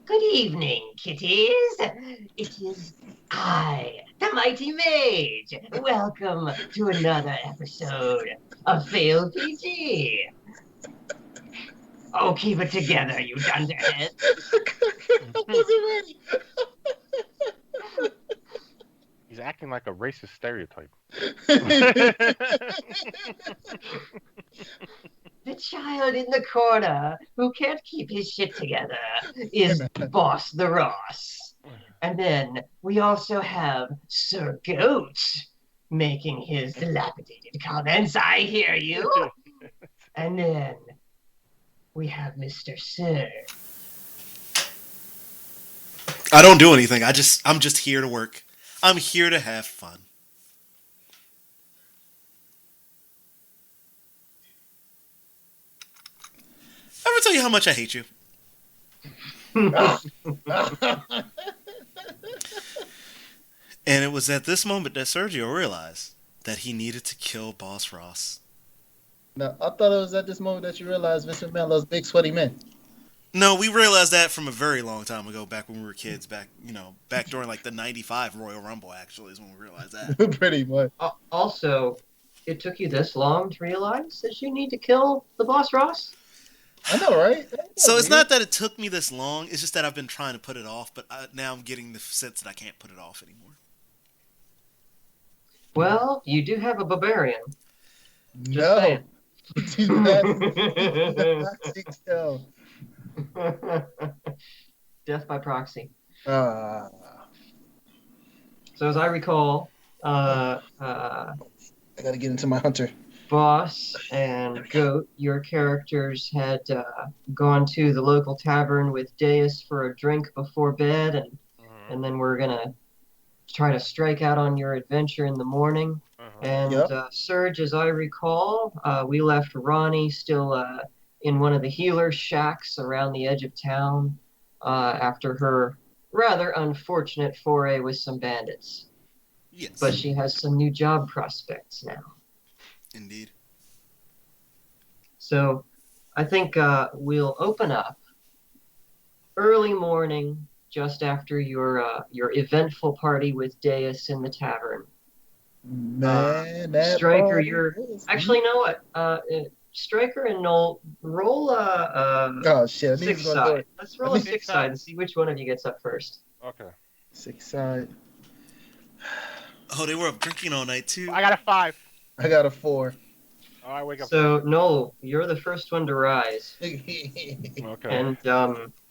Good evening, kitties. It is I, the mighty mage. Welcome to another episode of Fail PG. Oh, keep it together, you dunderhead. I wasn't He's acting like a racist stereotype. ready. The child in the corner who can't keep his shit together is Boss the Ross. And then we also have Sir Goat making his dilapidated comments. I hear you. And then we have Mr. Sir. I don't do anything. I'm just here to work. I'm here to have fun. Ever tell you how much I hate you? And it was at this moment that Sergio realized that he needed to kill Boss Ross. No, I thought it was at this moment that you realized Mr. Man loves big sweaty men. No, we realized that from a very long time ago, back when we were kids, back during like the '95 Royal Rumble. Actually, is when we realized that. Pretty much. Also, it took you this long to realize that you need to kill the Boss Ross? I know, right? So it's not that it took me this long. It's just that I've been trying to put it off, but now I'm getting the sense that I can't put it off anymore. Well, you do have a barbarian. No. saying. No. Death by proxy. Ah. So as I recall, I gotta get into my hunter. Boss and Goat, your characters had gone to the local tavern with Deus for a drink before bed, and then we're gonna try to strike out on your adventure in the morning. And Yep. Serge, as I recall, we left Ronnie still in one of the healer shacks around the edge of town after her rather unfortunate foray with some bandits. Yes, But she has some new job prospects now. indeed. So I think we'll open up early morning just after your eventful party with Deus in the tavern. Man, that Striker, party you're was- actually, you know what? Striker and Noel, roll a Oh shit! I six need to go do side. it. Let's roll a Six six side. side and see which one of you gets up first. Okay. 6 side. Oh, they were up drinking all night too. I got a 5. I got a 4. Oh, I wake up. So Noel, you're the first one to rise, Okay. and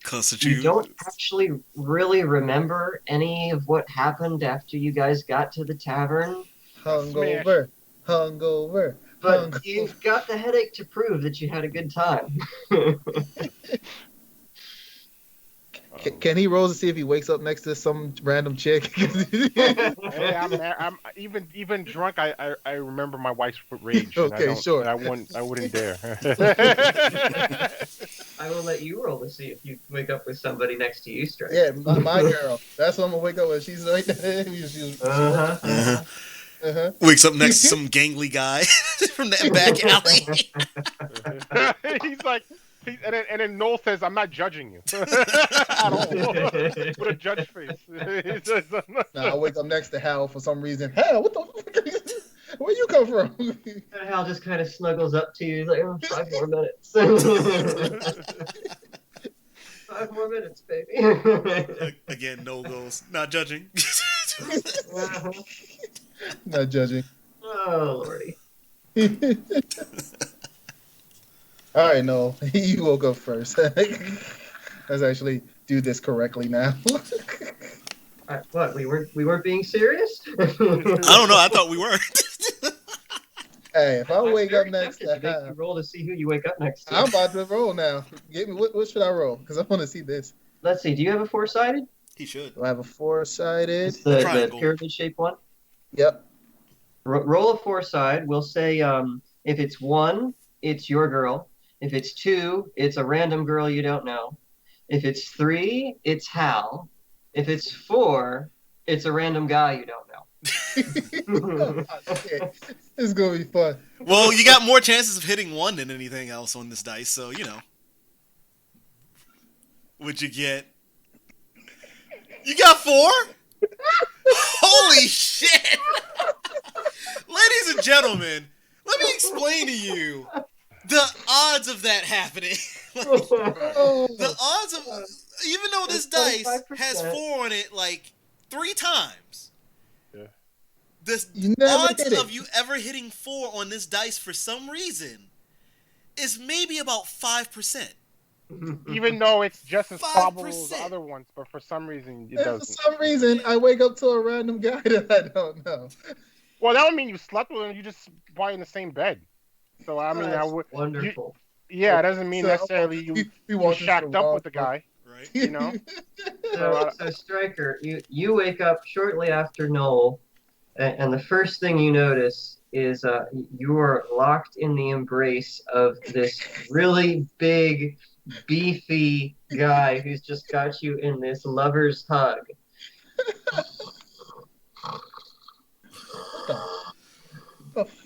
Cause you don't actually really remember any of what happened after you guys got to the tavern. Hungover. Hungover. But you've got the headache to prove that you had a good time. Can he roll to see if he wakes up next to some random chick? Hey, I'm even drunk. I remember my wife's rage. And Okay, sure. I wouldn't dare. I will let you roll to see if you wake up with somebody next to you, Strike. Yeah, my girl. That's what I'm gonna wake up with. She's right there. Wakes up next to some gangly guy from that back alley. He's like, and then Noel says, "I'm not judging you at all." With a judge face. He says, Nah, I wake up next to Hal for some reason. Hal, what the fuck? Where you come from? And Hal just kind of snuggles up to you. He's like, oh, 5 more minutes. 5 more minutes, baby. Again, no goals. Not judging. Not judging. Oh, lordy. All right, no, you woke up first. Let's actually do this correctly now. What? We weren't being serious? I don't know. I thought we were. Hey, if I I'm wake up very next tempted to to make you Hal, roll to see who you wake up next to. I'm about to roll now. Give me what should I roll? Because I want to see this. Let's see. Do you have a 4-sided? He should. Do I have a 4-sided? It's the triangle. pyramid shaped one. Yep. Roll a 4-side. We'll say if it's 1, it's your girl. If it's 2, it's a random girl you don't know. If it's 3, it's Hal. If it's 4, it's a random guy you don't know. Okay. It's gonna be fun. Well, you got more chances of hitting 1 than anything else on this dice, so you know. Would you get You got 4? Holy shit! Ladies and gentlemen, let me explain to you the odds of that happening. The odds of, even though this dice has 4 on it like 3 times, the odds of you ever hitting 4 on this dice for some reason is maybe about 5%. Even though it's just as 5%. probable as the other ones, but for some reason it doesn't. For some reason, I wake up to a random guy that I don't know. Well, that would mean you slept with him. You just probably in the same bed. So I mean, That's I would. wonderful. Yeah, it doesn't mean necessarily you shacked up with the guy. Right? You know. So Stryker, you wake up shortly after Noel, and the first thing you notice is you are locked in the embrace of this really big, beefy guy who's just got you in this lover's hug.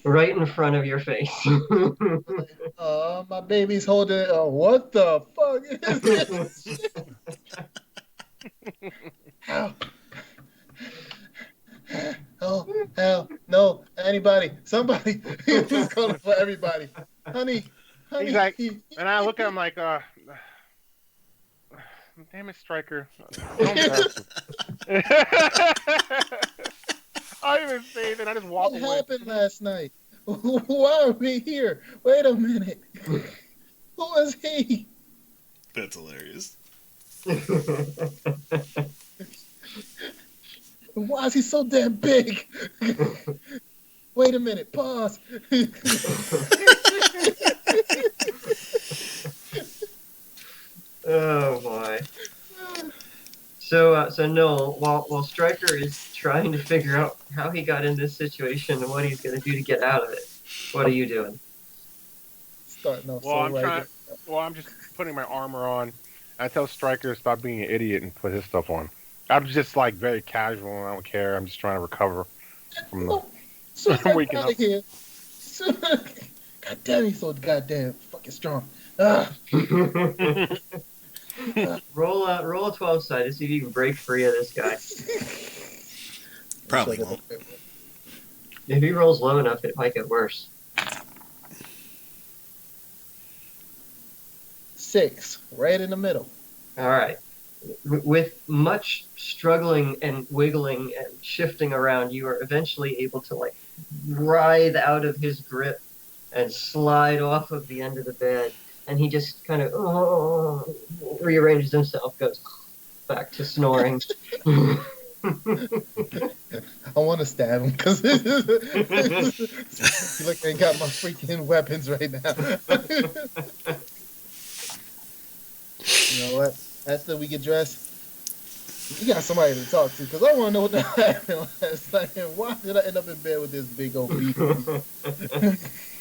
Right in front of your face. My baby's holding. What the fuck is this? How? Oh, hell, no, anybody, somebody, please call it for everybody. Honey. He's like, and I look at him like, damn it, Stryker. Don't embarrass me. I didn't even say anything. I just walk away. What happened last night? Why are we here? Wait a minute. Who is he? That's hilarious. Why is he so damn big? Wait a minute. Pause. Oh boy. So Noel, while Stryker is trying to figure out how he got in this situation and what he's going to do to get out of it, what are you doing? Starting off I'm just putting my armor on. I tell Stryker to stop being an idiot and put his stuff on. I'm just like very casual and I don't care. I'm just trying to recover from the waking up. Here. God damn, he's so goddamn fucking strong. Roll a 12 side to see if you can break free of this guy. Probably won't. If he rolls low enough, it might get worse. 6, right in the middle. All right. With much struggling and wiggling and shifting around, you are eventually able to like writhe out of his grip and slide off of the end of the bed. And he just kind of rearranges himself, goes back to snoring. I want to stab him because look, I got my freaking weapons right now. You know what? After we get dressed, we got somebody to talk to because I want to know what the hell happened last night. And why did I end up in bed with this big old beef?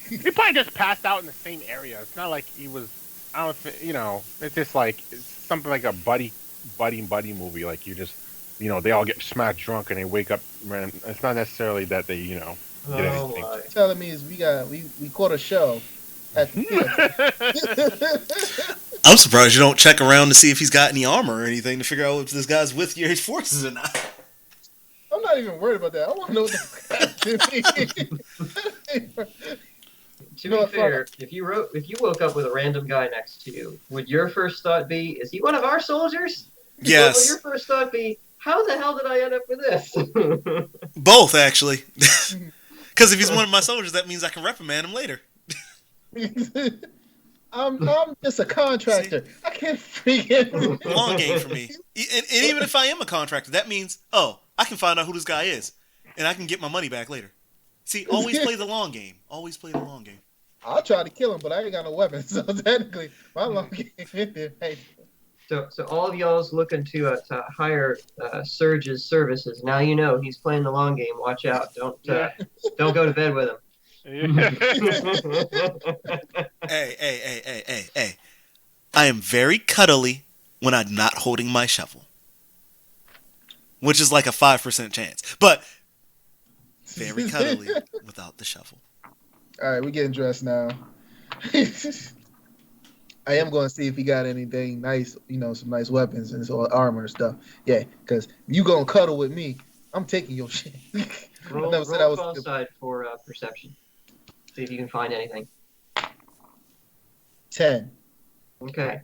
He probably just passed out in the same area. It's not like he was. I don't think, it's just like it's something like a buddy movie. Like you just, they all get smacked drunk and they wake up. It's not necessarily that they, get anything. What you're telling me is we caught a show at the theater. I'm surprised you don't check around to see if he's got any armor or anything to figure out if this guy's with your forces or not. I'm not even worried about that. I want to know what the happened. To be fair, if you woke up with a random guy next to you, would your first thought be, is he one of our soldiers? Yes. Or would your first thought be, how the hell did I end up with this? Both, actually. Because if he's one of my soldiers, that means I can reprimand him later. I'm just a contractor. See? I can't freaking long game for me. And even if I am a contractor, that means, I can find out who this guy is, and I can get my money back later. See, always play the long game. Always play the long game. I'll try to kill him, but I ain't got no weapons, so technically, my long game. Hey. So all of y'all's looking to hire Surge's services. Now you know he's playing the long game. Watch out! Don't go to bed with him. Hey. I am very cuddly when I'm not holding my shovel. Which is like a 5% chance. But very cuddly without the shovel. All right, we're getting dressed now. I am going to see if he got anything nice, some nice weapons and so armor and stuff. Yeah, because you going to cuddle with me, I'm taking your shit. I Roll never said I was. call side for perception. See if you can find anything. 10. Okay.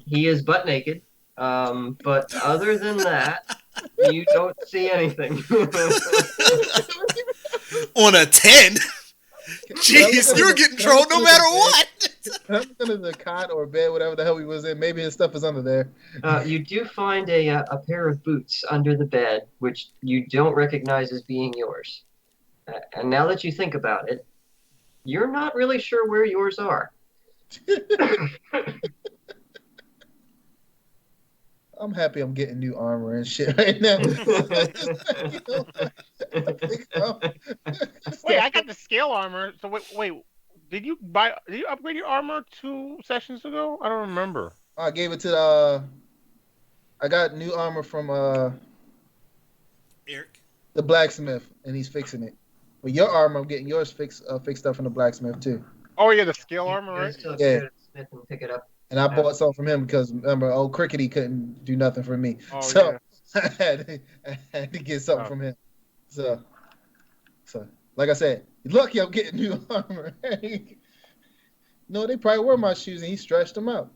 He is butt naked. But other than that, you don't see anything. On a 10? Jeez, you're getting trolled no matter what. I'm under the cot or bed, whatever the hell he was in. Maybe his stuff is under there. You do find a pair of boots under the bed, which you don't recognize as being yours. And now that you think about it, you're not really sure where yours are. I'm happy I'm getting new armor and shit right now. Wait, I got the scale armor. So wait, did you upgrade your armor 2 sessions ago? I don't remember. I gave it to I got new armor from Eric? the blacksmith, and he's fixing it. But your armor, I'm getting yours fixed up from the blacksmith too. Oh yeah, the scale armor, right? Still have Yeah. to go to the smith and pick it up. And I bought some from him because remember, old Crickety couldn't do nothing for me. Oh, So yeah. I had to get something from him. So like I said, lucky I'm getting new armor. No, they probably were my shoes and he stretched them out.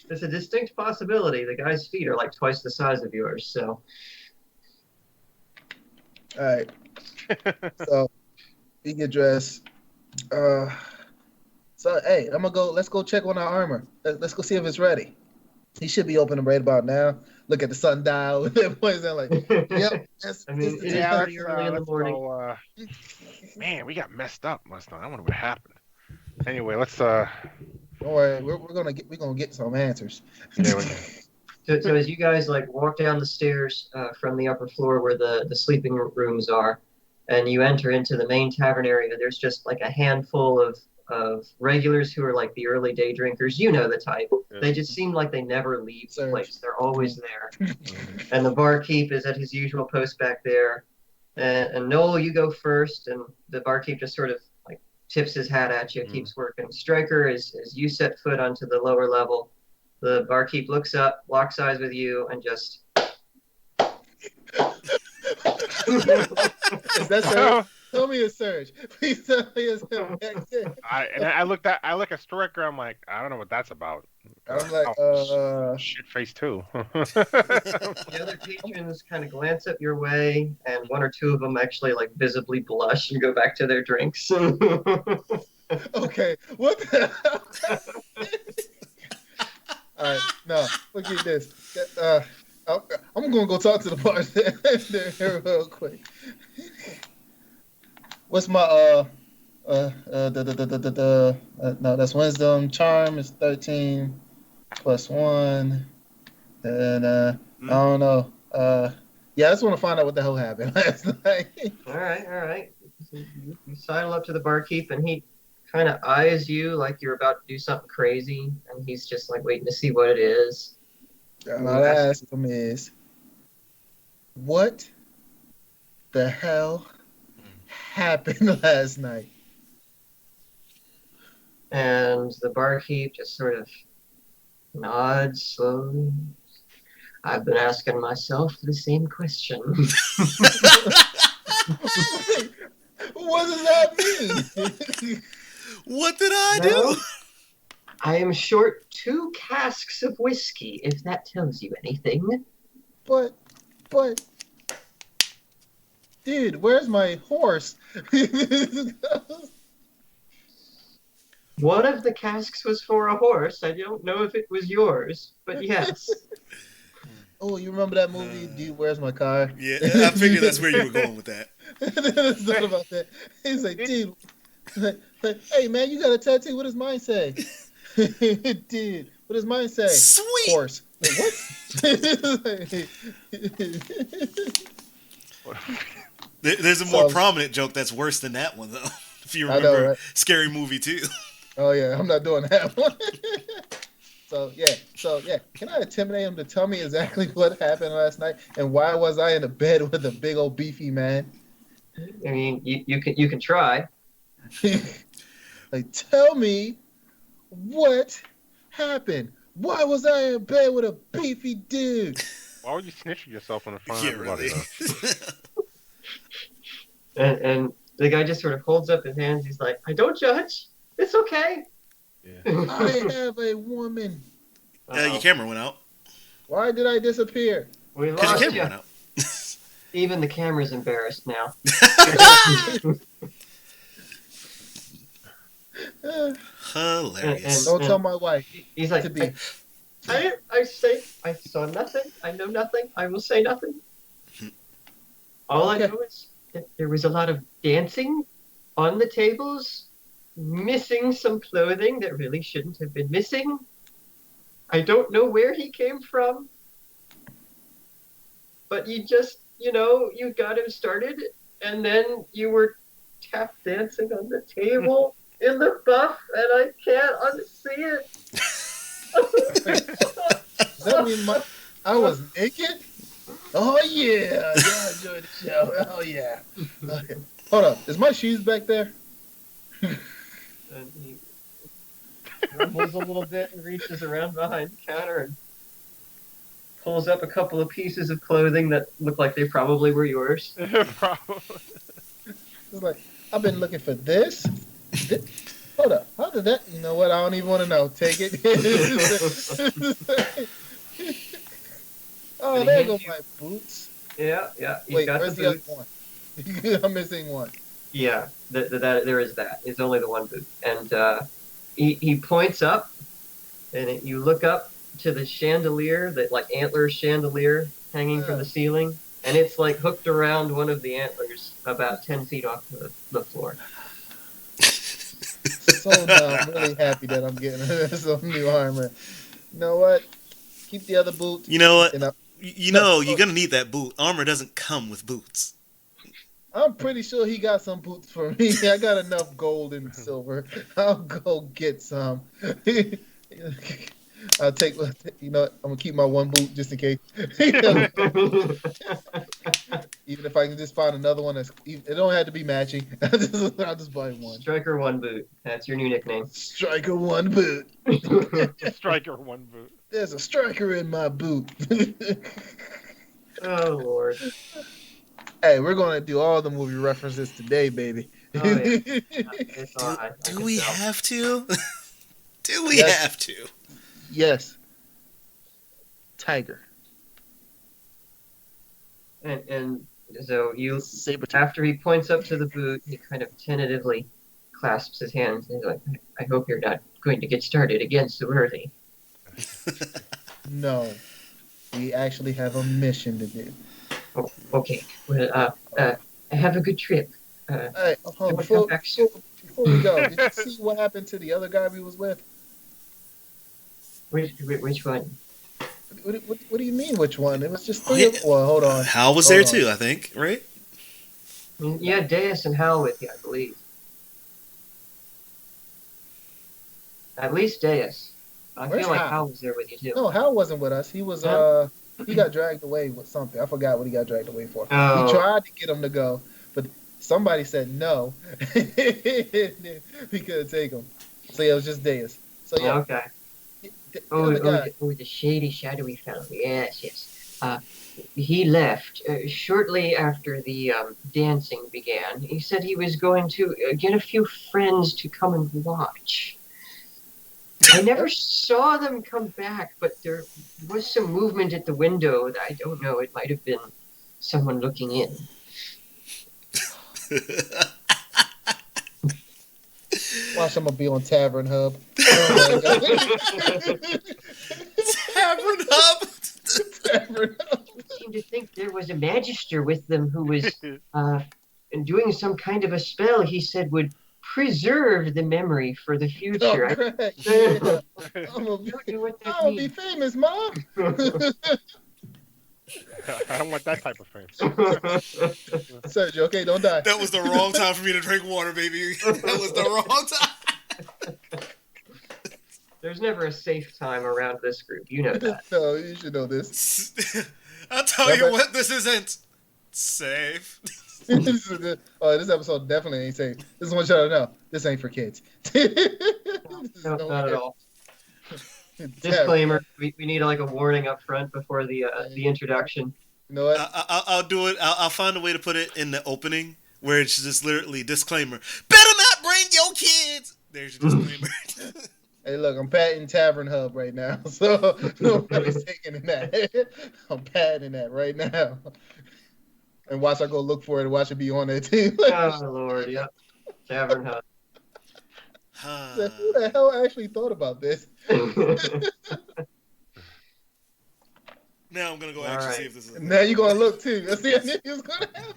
There's a distinct possibility the guy's feet are like twice the size of yours, so. All right. So we get dressed. So hey, let's go check on our armor. Let's go see if it's ready. He should be open right about now. Look at the sundial. That boy's like, yep. I mean, it is pretty early in the morning. Go, man, we got messed up last night. I wonder what happened. Anyway, let's. Don't worry, we're gonna get some answers. So as you guys like walk down the stairs from the upper floor where the sleeping rooms are, and you enter into the main tavern area, there's just like a handful of regulars who are like the early day drinkers. You know the type. Yeah. They just seem like they never leave the Sir. place. They're always there. And the barkeep is at his usual post back there. And Noel, you go first, and the barkeep just sort of like tips his hat at you, keeps working. Striker, as you set foot onto the lower level, the barkeep looks up, locks eyes with you, and just. Is that Surge? Tell me it's Surge. Please tell me it's him. I look at Striker. I'm like, I don't know what that's about. I'm like, shit face too. The other patrons kind of glance up your way, and one or two of them actually like visibly blush and go back to their drinks. Okay, what the hell? All right, no, look at this. I'm gonna go talk to the bartender here real quick. What's my no, that's wisdom. Charm is 13 plus 1, and I don't know. Yeah, I just want to find out what the hell happened last night. All right. You sidle up to the barkeep, and he kind of eyes you like you're about to do something crazy, and he's just like waiting to see what it is. All I ask him is, what the hell happened last night? And the barkeep just sort of nods slowly. I've been asking myself the same question. What does that mean? What did I do? I am short 2 casks of whiskey, if that tells you anything. But, dude, where's my horse? One of the casks was for a horse. I don't know if it was yours, but yes. Oh, you remember that movie, Dude, Where's My Car? Yeah, I figured that's where you were going with that. It's not about that. He's like, dude, hey, man, you got a tattoo. What does mine say? Dude, what does mine say? Sweet. Horse. What? There's a more prominent joke that's worse than that one, though. If you remember, I know, right? Scary Movie 2. Oh, yeah, I'm not doing that one. So yeah. Can I intimidate him to tell me exactly what happened last night and why was I in a bed with a big old beefy man? I mean, you can try. Like, tell me What happened? Why was I in bed with a beefy dude? Why would you snitch yourself in front of Yeah, everybody? really. And the guy just sort of holds up his hands. He's like, I don't judge. It's okay. Yeah. I have a woman. Your camera went out. Why did I disappear? We Because your lost camera you. went out. Even the camera's embarrassed now. Hilarious. Don't tell my wife He's like, to be. I say, I saw nothing. I know nothing. I will say nothing. All I Okay. know is that there was a lot of dancing on the tables, missing some clothing that really shouldn't have been missing. I don't know where he came from, but you just, you got him started, and then you were tap dancing on the table in the buff, and I can't unsee it. Does that mean I was naked? Oh yeah, I enjoyed the show. Oh yeah. Okay. Hold up, is my shoes back there? And he rumbles a little bit and reaches around behind the counter and pulls up a couple of pieces of clothing that look like they probably were yours. Probably. It's like I've been looking for this. Hold up, how did that? You know what? I don't even want to know. Take it. Oh, there go my boots. Yeah. He's Wait, got where's the the other boot. one? I'm missing one. Yeah, there is that. It's only the one boot. And he points up, and you look up to the chandelier, that like antler chandelier hanging from the ceiling, and it's like hooked around one of the antlers about 10 feet off the floor. So now I'm really happy that I'm getting some new armor. You know what? Keep the other boot. You know what? And You're gonna need that boot. Armor doesn't come with boots. I'm pretty sure he got some boots for me. I got enough gold and silver. I'll go get some. I'll take. I'm gonna keep my one boot just in case. Even if I can just find another one it don't have to be matching. I'll just buy one. Striker one boot. That's your new nickname. Striker one boot. Striker one boot. There's a striker in my boot. Oh Lord. Hey, we're gonna do all the movie references today, baby. Oh, yeah. It's all right. I Do can we tell. have to? Do we Yes. have to? Yes. Tiger. And so you, Saber. after he points up to the boot, he kind of tentatively clasps his hands and he's like, I hope you're not going to get started again so early. No. We actually have a mission to do. Oh, okay. Well, have a good trip. Hey, hold on, Don't come back soon. before we go, did you see what happened to the other guy we was with? Which one? What do you mean, which one? It was just Oh, three yeah. of Well, hold on. Hal was Hold there on. too, I think, right? Yeah, Deus and Hal with you, I believe. At least Deus. I Where's feel like Hal? Hal was there with you too. No, Hal wasn't with us. He was Huh? he got dragged away with something. I forgot what he got dragged away for. Oh. We tried to get him to go, but somebody said no. We couldn't take him. So yeah, it was just Deus. So yeah. Okay. The Oh, other guy. the shady, shadowy fellow. Yes. He left shortly after the dancing began. He said he was going to get a few friends to come and watch. I never saw them come back, but there was some movement at the window. That I don't know. It might have been someone looking in. Watch, I'm gonna be on Tavern Hub. Oh my God. Tavern Hub. Tavern Hub. I seem to think there was a magister with them who was doing some kind of a spell he said would preserve the memory for the Oh, future. I correct. Yeah. I'm don't know what that gonna be means. famous, Mom. I don't want that type of fame. Sergio, okay, don't die. That was the wrong time for me to drink water, baby. That was the wrong time. There's never a safe time around this group. You know that. No, you should know this. I'll tell you what, this isn't safe. This episode definitely ain't safe. This is one y'all to know. This ain't for kids. No, No not at air. all. Tavern. Disclaimer: we need like a warning up front before the introduction. You know what? I'll do it. I'll find a way to put it in the opening where it's just literally disclaimer. Better not bring your kids. There's your disclaimer. Hey, look, I'm patting Tavern Hub right now, so nobody's taking that. I'm patting that right now. And watch I go look for it and watch it be on there too. Oh Lord, yep. Tavern Hut. Who the hell actually thought about this? Now I'm gonna go All actually right. see if this is. Now you're gonna look too. Let's see if it's gonna happen.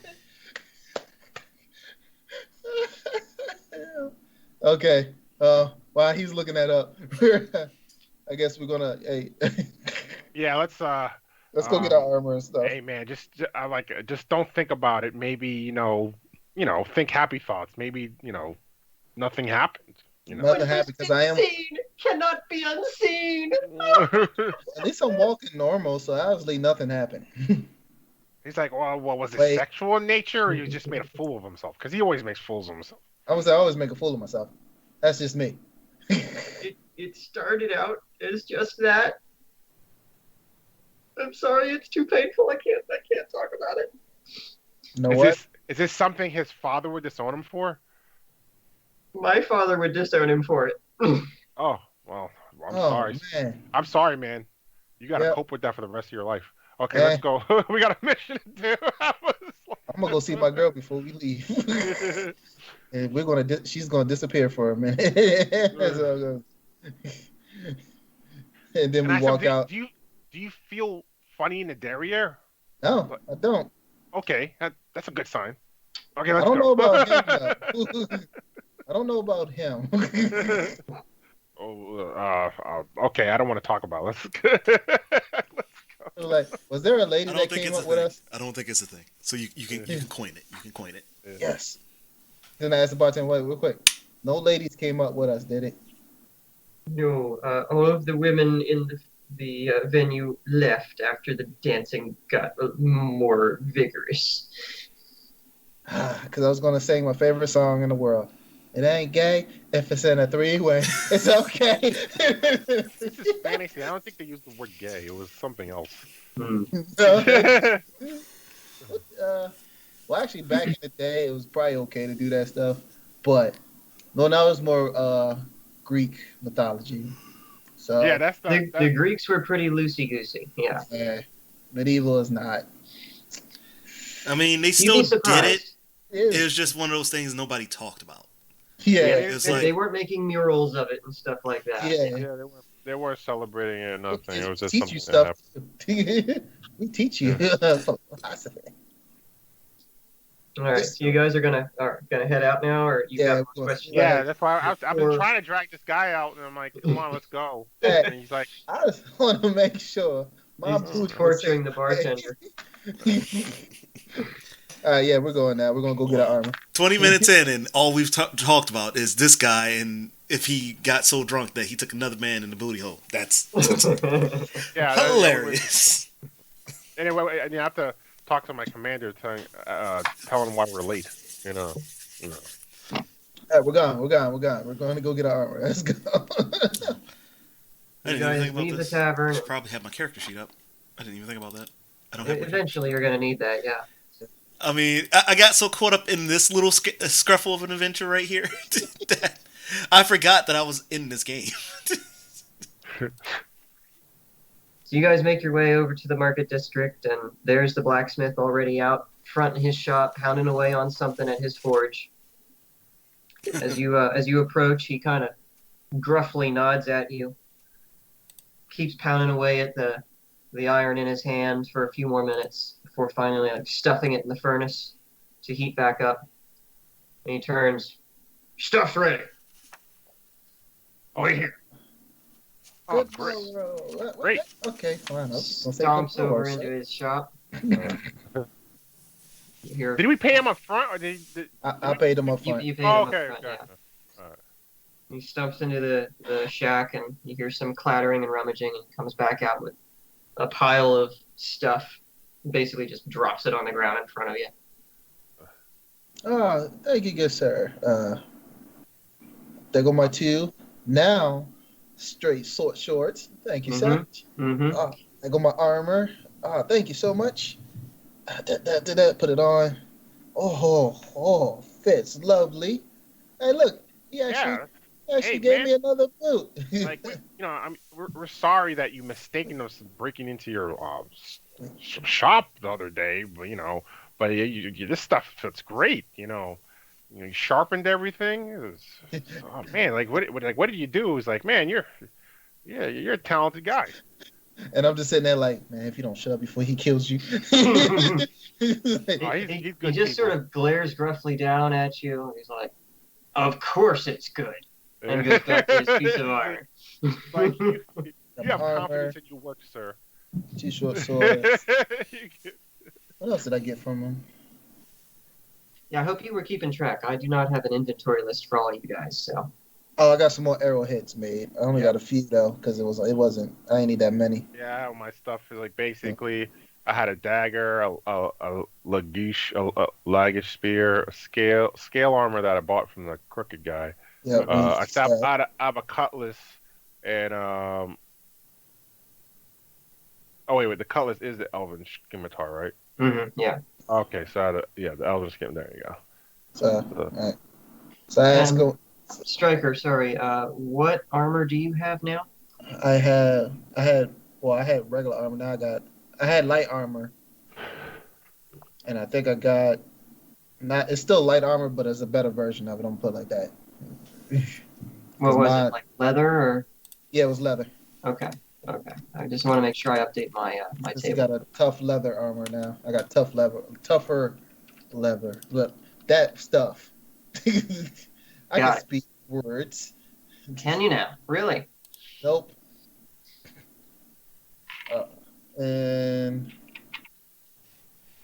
Okay. While he's looking that up, I guess we're gonna Yeah, let's go get our armor and stuff. Hey man, just don't think about it. Maybe think happy thoughts. Maybe nothing happened. Nothing happened because I am. Seen cannot be unseen. At least I'm walking normal, so obviously nothing happened. He's like, well, was it Wait. sexual in nature, or you just made a fool of himself? Because he always makes fools of himself. I always make a fool of myself. That's just me. It started out as just that. I'm sorry, it's too painful. I can't talk about it. You know what? Is this something his father would disown him for? My father would disown him for it. Oh, well, I'm sorry. Man. I'm sorry, man. You got to Yep. cope with that for the rest of your life. Okay, Eh. let's go. We got a mission to do. I'm gonna go see my girl before we leave. And we're gonna she's gonna disappear for a minute. So, and then And we I walk said, out. do you feel funny in the derriere? No, I don't. Okay, that's a good sign. Okay, I let's don't go. know about him. Though. I don't know about him. Okay, I don't want to talk about it. So, like, was there a lady I that don't think came it's a up with thing. us? I don't think it's a thing. So you can coin it. You can coin it. Yes. Then I asked the bartender, wait, real quick. No ladies came up with us, did it? No, all of the women in the venue left after the dancing got more vigorous. Because I was gonna sing my favorite song in the world. It ain't gay if it's in a three-way. It's okay. It's Hispanic. I don't think they used the word gay. It was something else. Well, actually, back in the day, it was probably okay to do that stuff. But no, now it's more Greek mythology. So Yeah, that's The Greeks were pretty loosey-goosey. Yeah. medieval is not. I mean, they You'd still be did surprised. it. It was just one of those things nobody talked about. Yeah, It's like They weren't making murals of it and stuff like that. yeah. They were celebrating it or nothing. It was just teach you something stuff. We teach you philosophy. All right, so you guys are gonna head out now, or you got more questions? Yeah, that's why I've been trying to drag this guy out, and I'm like, come on, let's go. And he's like, I just want to make sure my He's boots torturing the bartender. All right, yeah, we're going now. We're gonna go get our armor. 20 minutes in, and all we've talked about is this guy, and if he got so drunk that he took another man in the booty hole. That's yeah, hilarious. Anyway, and you have to talk to my commander, telling him why we're late. You know. All right, we're gone. We're going to go get our armor. Let's go. I didn't even guys think about leave this. the tavern. I should probably have my character sheet up. I didn't even think about that. I don't have my Eventually, you're gonna need that. Yeah. I mean, I got so caught up in this little scruffle of an adventure right here that I forgot that I was in this game. So you guys make your way over to the market district, and there's the blacksmith already out front in his shop, pounding away on something at his forge. As you approach, he kind of gruffly nods at you, keeps pounding away at the iron in his hand for a few more minutes before finally stuffing it in the furnace to heat back up. And he turns, "Stuff's ready. Wait here." Oh, Good great. roll. Great. Okay, fine. Stomps over into his shop. You hear, Did we pay him up front, or I paid him up you front. paid him Oh, up okay. front, Okay. yeah. All right. He stumps into the shack, and you hear some clattering and rummaging, and comes back out with a pile of stuff. Basically just drops it on the ground in front of you. Oh, thank you, good sir. There go my two Now, straight shorts. Thank you, sir. I got my armor. Thank you so much. Put it on. Fits lovely. Hey, look, he actually gave me another boot. Like, we're sorry that you mistaken us breaking into your shop the other day, but this stuff fits great. You sharpened everything. Oh man, what did you do? It was like, man, you're a talented guy. And I'm just sitting there like, man, if you don't shut up before he kills you. He just sort of glares gruffly down at you. And he's like, of course it's good. And goes back to his piece of iron. Like, you have confidence in your work, sir. Two short swords. What else did I get from him? Yeah, I hope you were keeping track. I do not have an inventory list for all you guys, so. Oh, I got some more arrowheads made. I only got a few though, because it wasn't. I didn't need that many. Yeah, my stuff is like basically, I had a dagger, a lagish spear, a scale armor that I bought from the crooked guy. Yeah. I have a cutlass, and oh wait, the cutlass is the elven scimitar, right? Yeah. Okay, so the elven scimitar. There you go. So, all right. So I asked him. Striker, sorry. What armor do you have now? I had regular armor. Now I had light armor, and I think I got it's still light armor, but it's a better version of it. I'm gonna put it like that. What was it, like leather or? Yeah, it was leather. Okay. I just want to make sure I update my table. I got a tough leather armor now. I got tougher leather. Look, that stuff. I can speak words. Can you now? Really? Nope. And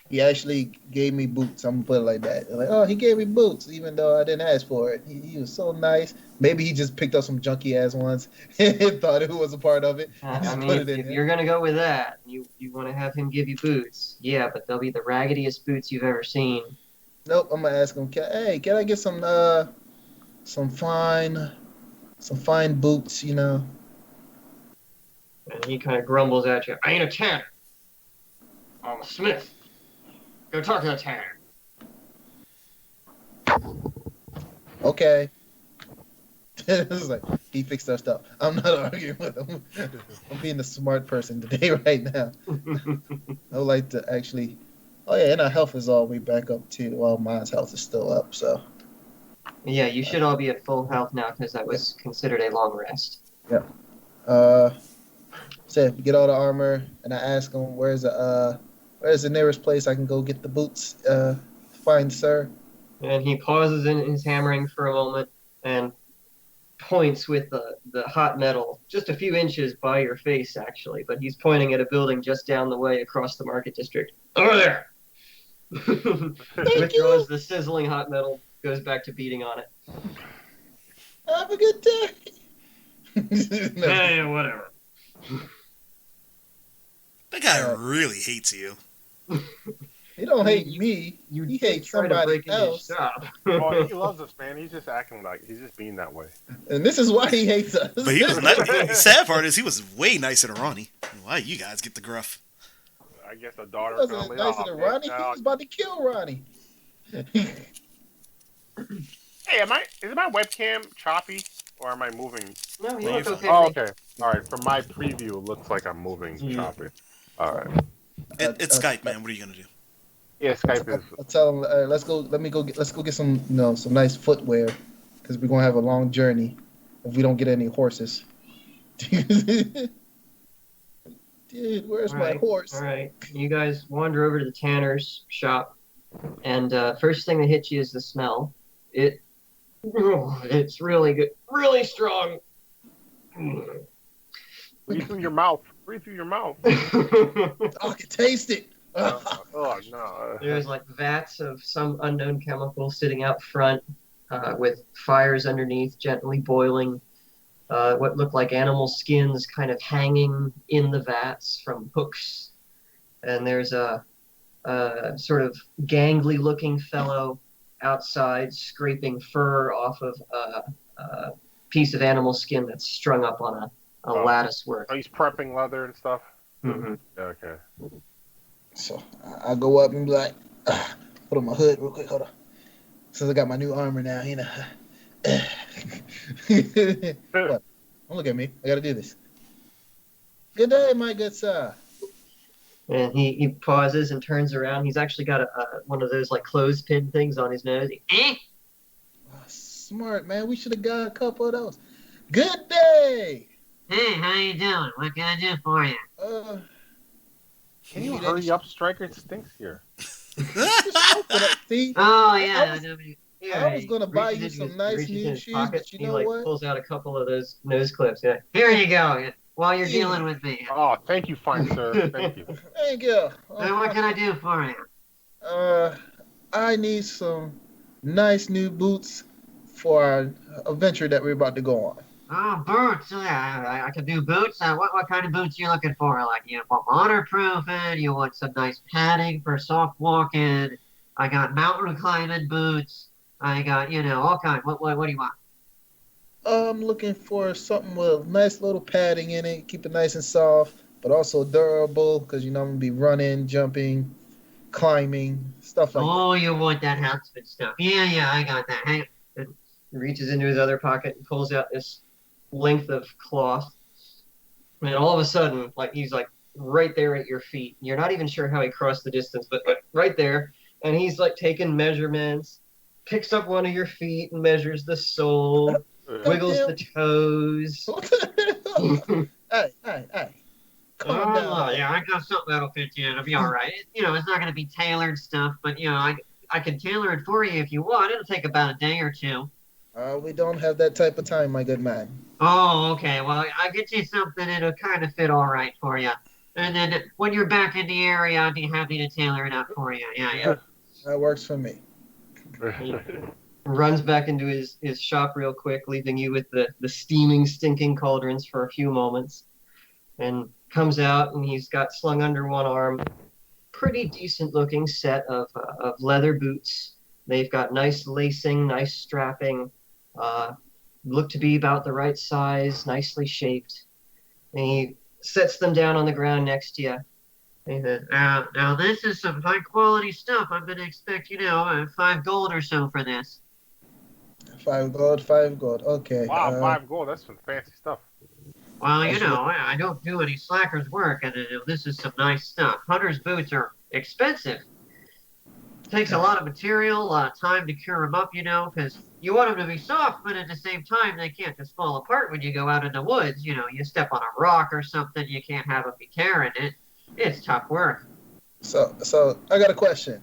he actually gave me boots. I'm gonna put it like that. Like, oh, he gave me boots, even though I didn't ask for it. He was so nice. Maybe he just picked up some junky ass ones and thought it was a part of it. I mean, if you're gonna go with that, you want to have him give you boots. Yeah, but they'll be the raggediest boots you've ever seen. Nope. I'm gonna ask him. Can I get some fine boots? And he kind of grumbles at you. I ain't a tanner. I'm a smith. Go talk to the tanner. Okay. It's like, he fixed our stuff. I'm not arguing with him. I'm being the smart person today right now. I would like to actually... Oh, yeah, and our health is all the way back up, too. Well, mine's health is still up, so... Yeah, you should all be at full health now, because that was considered a long rest. Yeah. So we get all the armor, and I ask him, where's the nearest place I can go get the boots, fine sir? And he pauses in his hammering for a moment, and points with the hot metal just a few inches by your face, actually, but he's pointing at a building just down the way across the market district. Over there! Withdraws the sizzling hot metal, goes back to beating on it. Have a good day! Hey, whatever. That guy really hates you. He don't hate me. He hates somebody else. Oh, he loves us, man. He's just acting like he's just being that way. And this is why he hates us. But the sad part is he was way nicer to Ronnie. Why you guys get the gruff? I guess a daughter. He wasn't nicer to Ronnie. He was about to kill Ronnie. Hey, is my webcam choppy or am I moving? No, you look okay. Oh, okay. All right. From my preview, it looks like I'm moving choppy. All right. It's Skype, man. What are you gonna do? Yeah, Skype is. I'll tell him. Let's go. Let's go get some, some nice footwear, because we're gonna have a long journey if we don't get any horses. Dude, where's my horse? All right, you guys wander over to the tanner's shop, and first thing that hits you is the smell. It's really good, really strong. Breathe through your mouth. Breathe through your mouth. I can taste it. Oh no! There's like vats of some unknown chemical sitting out front, with fires underneath, gently boiling. What look like animal skins kind of hanging in the vats from hooks, and there's a sort of gangly-looking fellow outside scraping fur off of a piece of animal skin that's strung up on a lattice work. Oh, he's prepping leather and stuff. Mm-hmm. Okay. So I go up and be like, put on my hood real quick. Hold on. Since I got my new armor now, you know. What? Don't look at me. I gotta do this. Good day, my good sir. And he pauses and turns around. He's actually got one of those like clothespin things on his nose. Smart, man. We should have got a couple of those. Good day. Hey, how you doing? What can I do for you? Can you hurry up, Striker? It stinks here. See? Oh yeah. I was gonna buy you some nice new shoes, but you know what? Pulls out a couple of those nose clips. Yeah. Here you go. While you're dealing with me. Oh, thank you, fine sir. Thank you. Thank you. What can I do for you? I need some nice new boots for our adventure that we're about to go on. Oh, boots. Yeah, I can do boots. What kind of boots you looking for? Like, you want waterproofing? You want some nice padding for soft walking? I got mountain climbing boots. I got, all kinds. What do you want? I'm looking for something with nice little padding in it, keep it nice and soft, but also durable, because I'm going to be running, jumping, climbing, stuff like that. Oh, you want that houseman stuff. Yeah, I got that. Hey, he reaches into his other pocket and pulls out this length of cloth. And all of a sudden, he's right there at your feet. You're not even sure how he crossed the distance, but right there. And he's taking measurements, picks up one of your feet and measures the sole. Wiggles the toes. Hey. Calm down. Yeah, I got something that'll fit you. It'll be all right. It's not going to be tailored stuff, but, I can tailor it for you if you want. It'll take about a day or two. We don't have that type of time, my good man. Oh, okay. Well, I'll get you something that'll kind of fit all right for you. And then when you're back in the area, I'll be happy to tailor it up for you. Yeah. That works for me. Runs back into his shop real quick, leaving you with the steaming, stinking cauldrons for a few moments, and comes out, and he's got slung under one arm pretty decent looking set of leather boots. They've got nice lacing, nice strapping, look to be about the right size, nicely shaped. And he sets them down on the ground next to you. And he says, now this is some high quality stuff. I'm going to expect, 5 gold or so for this. 5 gold. Okay. Wow, 5 gold. That's some fancy stuff. Well, I don't do any slacker's work, and this is some nice stuff. Hunter's boots are expensive. It takes a lot of material, a lot of time to cure them up, because you want them to be soft, but at the same time, they can't just fall apart when you go out in the woods. You step on a rock or something, you can't have them be tearing it. It's tough work. So I got a question.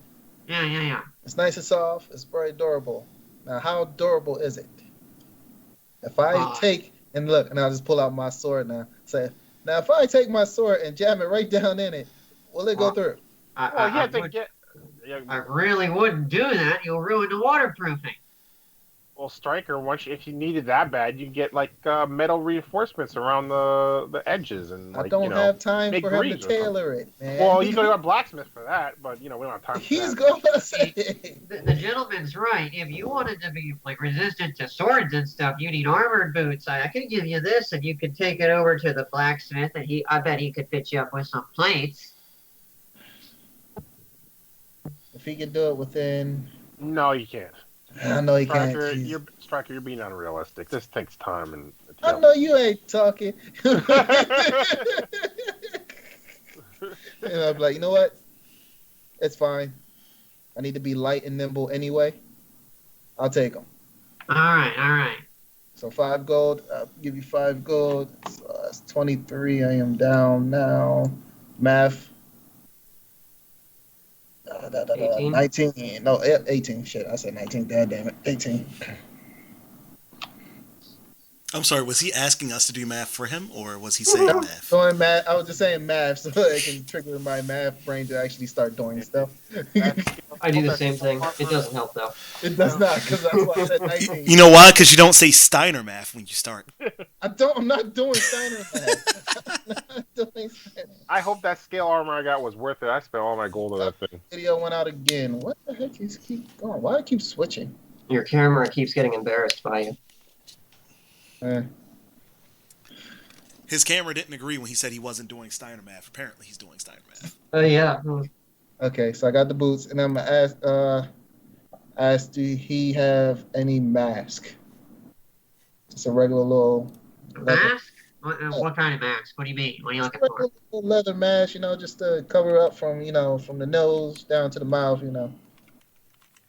Yeah. It's nice and soft. It's very durable. Now, how durable is it? If I take, and look, and I'll just pull out my sword now. Say, now if I take my sword and jam it right down in it, will it go through? I really wouldn't do that. You'll ruin the waterproofing. Well, Striker, if you needed that bad, you get metal reinforcements around the edges, and I don't have time for him to tailor it, man. Well, you go to a blacksmith for that, but we don't have time. He's gonna say the gentleman's right. If you wanted to be resistant to swords and stuff, you need armored boots. I could give you this, and you could take it over to the blacksmith, and I bet he could fit you up with some plates. If he could do it within. No, you can't. I know he Striker, can't. Striker, you're being unrealistic. This takes time, and I know you ain't talking. And I'm like, you know what? It's fine. I need to be light and nimble anyway. I'll take them. All right. So 5 gold. I'll give you 5 gold. So that's 23. I am down now. Math. 18? 19. No, 18. Shit, I said 19. God damn it. 18. I'm sorry, was he asking us to do math for him, or was he saying math? Doing math. I was just saying math so I can trigger my math brain to actually start doing stuff. I do the same thing. It doesn't help, though. It does not, because that's why I said 19. You know why? Because you don't say Steiner math when you start. I'm not doing Steiner math. I'm not doing Steiner. I hope that scale armor I got was worth it. I spent all my gold on that thing. Video went out again. What the heck? You keep going. Why do I keep switching? Your camera keeps getting embarrassed by you. Eh. His camera didn't agree when he said he wasn't doing Steiner math. Apparently, he's doing Steiner math. Oh yeah. Okay, so I got the boots, and I'm gonna ask, do he have any mask? Just a regular little leather, Mask? What kind of mask? What do you mean? What are you looking for? regular little leather mask, just to cover up from, from the nose down to the mouth, Well,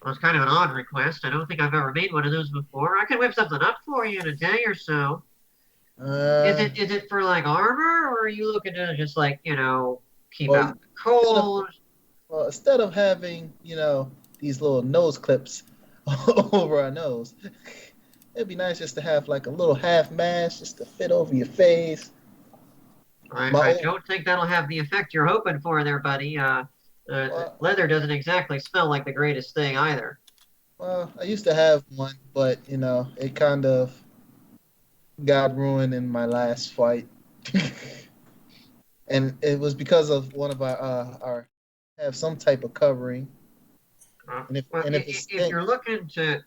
it's kind of an odd request. I don't think I've ever made one of those before. I could whip something up for you in a day or so. Is Uh, it for like armor, or are you looking to just like, keep well, out the cold? instead of having, these little nose clips over our nose, it'd be nice just to have like a little half mask just to fit over your face. I don't think that'll have the effect you're hoping for there, buddy. Well, Leather doesn't exactly smell like the greatest thing either. well, I used to have one, but it kind of got ruined in my last fight, and it was because of one of our have some type of covering, and if Well, and if it's if you're looking to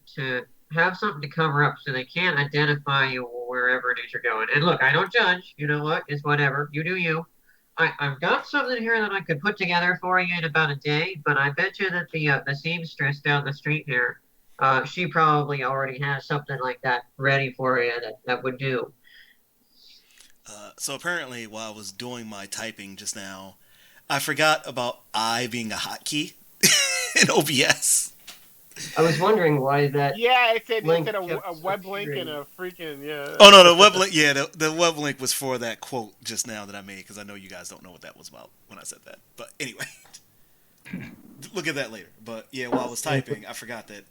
have something to cover up so they can't identify you wherever it is you're going. And look, I don't judge. You know what? It's whatever. You do you. I've got something here that I could put together for you in about a day, but I bet you that the seamstress down the street here, she probably already has something like that ready for you that would do. So apparently, while I was doing my typing just now, I forgot about I being a hotkey in OBS. I was wondering why that. Yeah, it said link a kept web link appearing. and a freaking yeah. Oh no, the web link. Yeah, the web link was for that quote just now that I made because I know you guys don't know what that was about when I said that. But anyway, look at that later. But yeah, while I was typing, I forgot that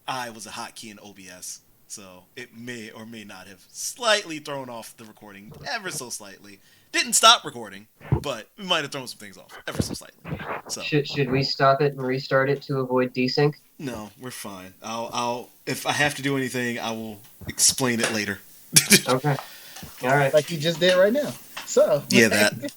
I was a hotkey in OBS, so it may or may not have slightly thrown off the recording ever so slightly. Didn't stop recording, but it might have thrown some things off ever so slightly. So Should we stop it and restart it to avoid desync? no, we're fine. I'll if I have to do anything, I will explain it later. Okay. All right. like you just did right now. So Yeah, that.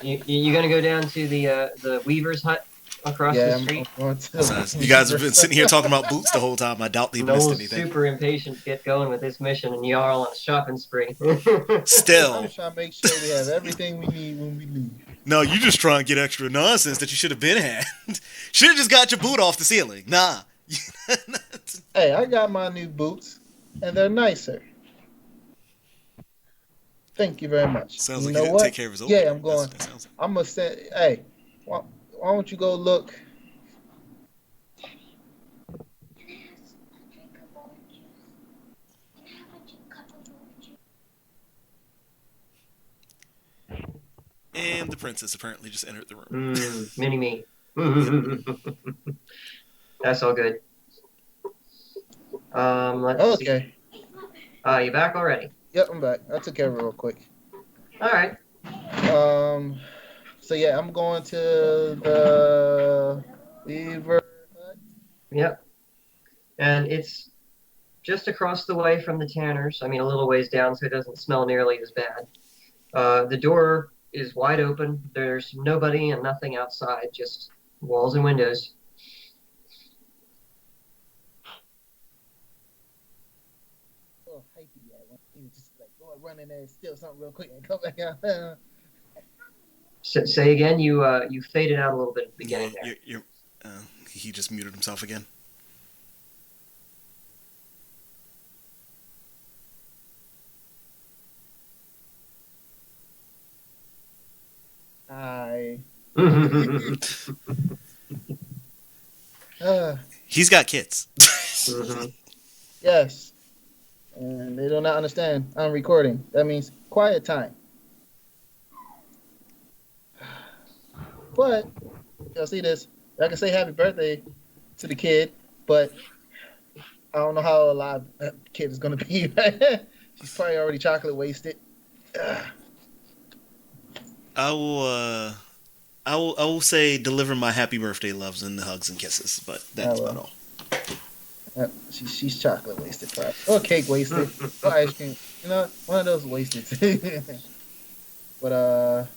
You gonna go down to the Weaver's hut across the street? I'm going to. So, you guys have been sitting here talking about boots the whole time. I doubt they missed Noel's anything. super impatient to get going with this mission, and y'all are all on a shopping spree. I'm Still, just trying to make sure we have everything we need when we leave. no, you just try and get extra nonsense that you should have been had. Should have just got your boot off the ceiling. Nah. Hey, I got my new boots, and they're nicer. Thank you very much. Sounds You like know he didn't what? take care of his old Yeah, man. I'm going. That sounds like- I'm gonna say, hey, why don't you go look? And the princess apparently just entered the room. Mini me. That's all good. Let's see. Okay. You back already? Yep, I'm back. I took care of it real quick. All right. So yeah, I'm going to the Beaver Hut. Yep. And it's just across the way from the Tanners. I mean, a little ways down, so it doesn't smell nearly as bad. The door is wide open. There's nobody and nothing outside, just walls and windows. Oh, hypey, yeah. You just like go and run in there and steal something real quick and come back out. Say again. You faded out a little bit at the beginning there. He just muted himself again. Hi. He's got kids. Yes. And they do not understand. I'm recording. That means quiet time. But y'all see this? I can say happy birthday to the kid, but I don't know how alive that kid is gonna be. She's probably already chocolate wasted. I will say deliver my happy birthday loves and the hugs and kisses, but that's about all. She's chocolate wasted, probably. Or cake wasted. Or ice cream. You know, one of those wasted. But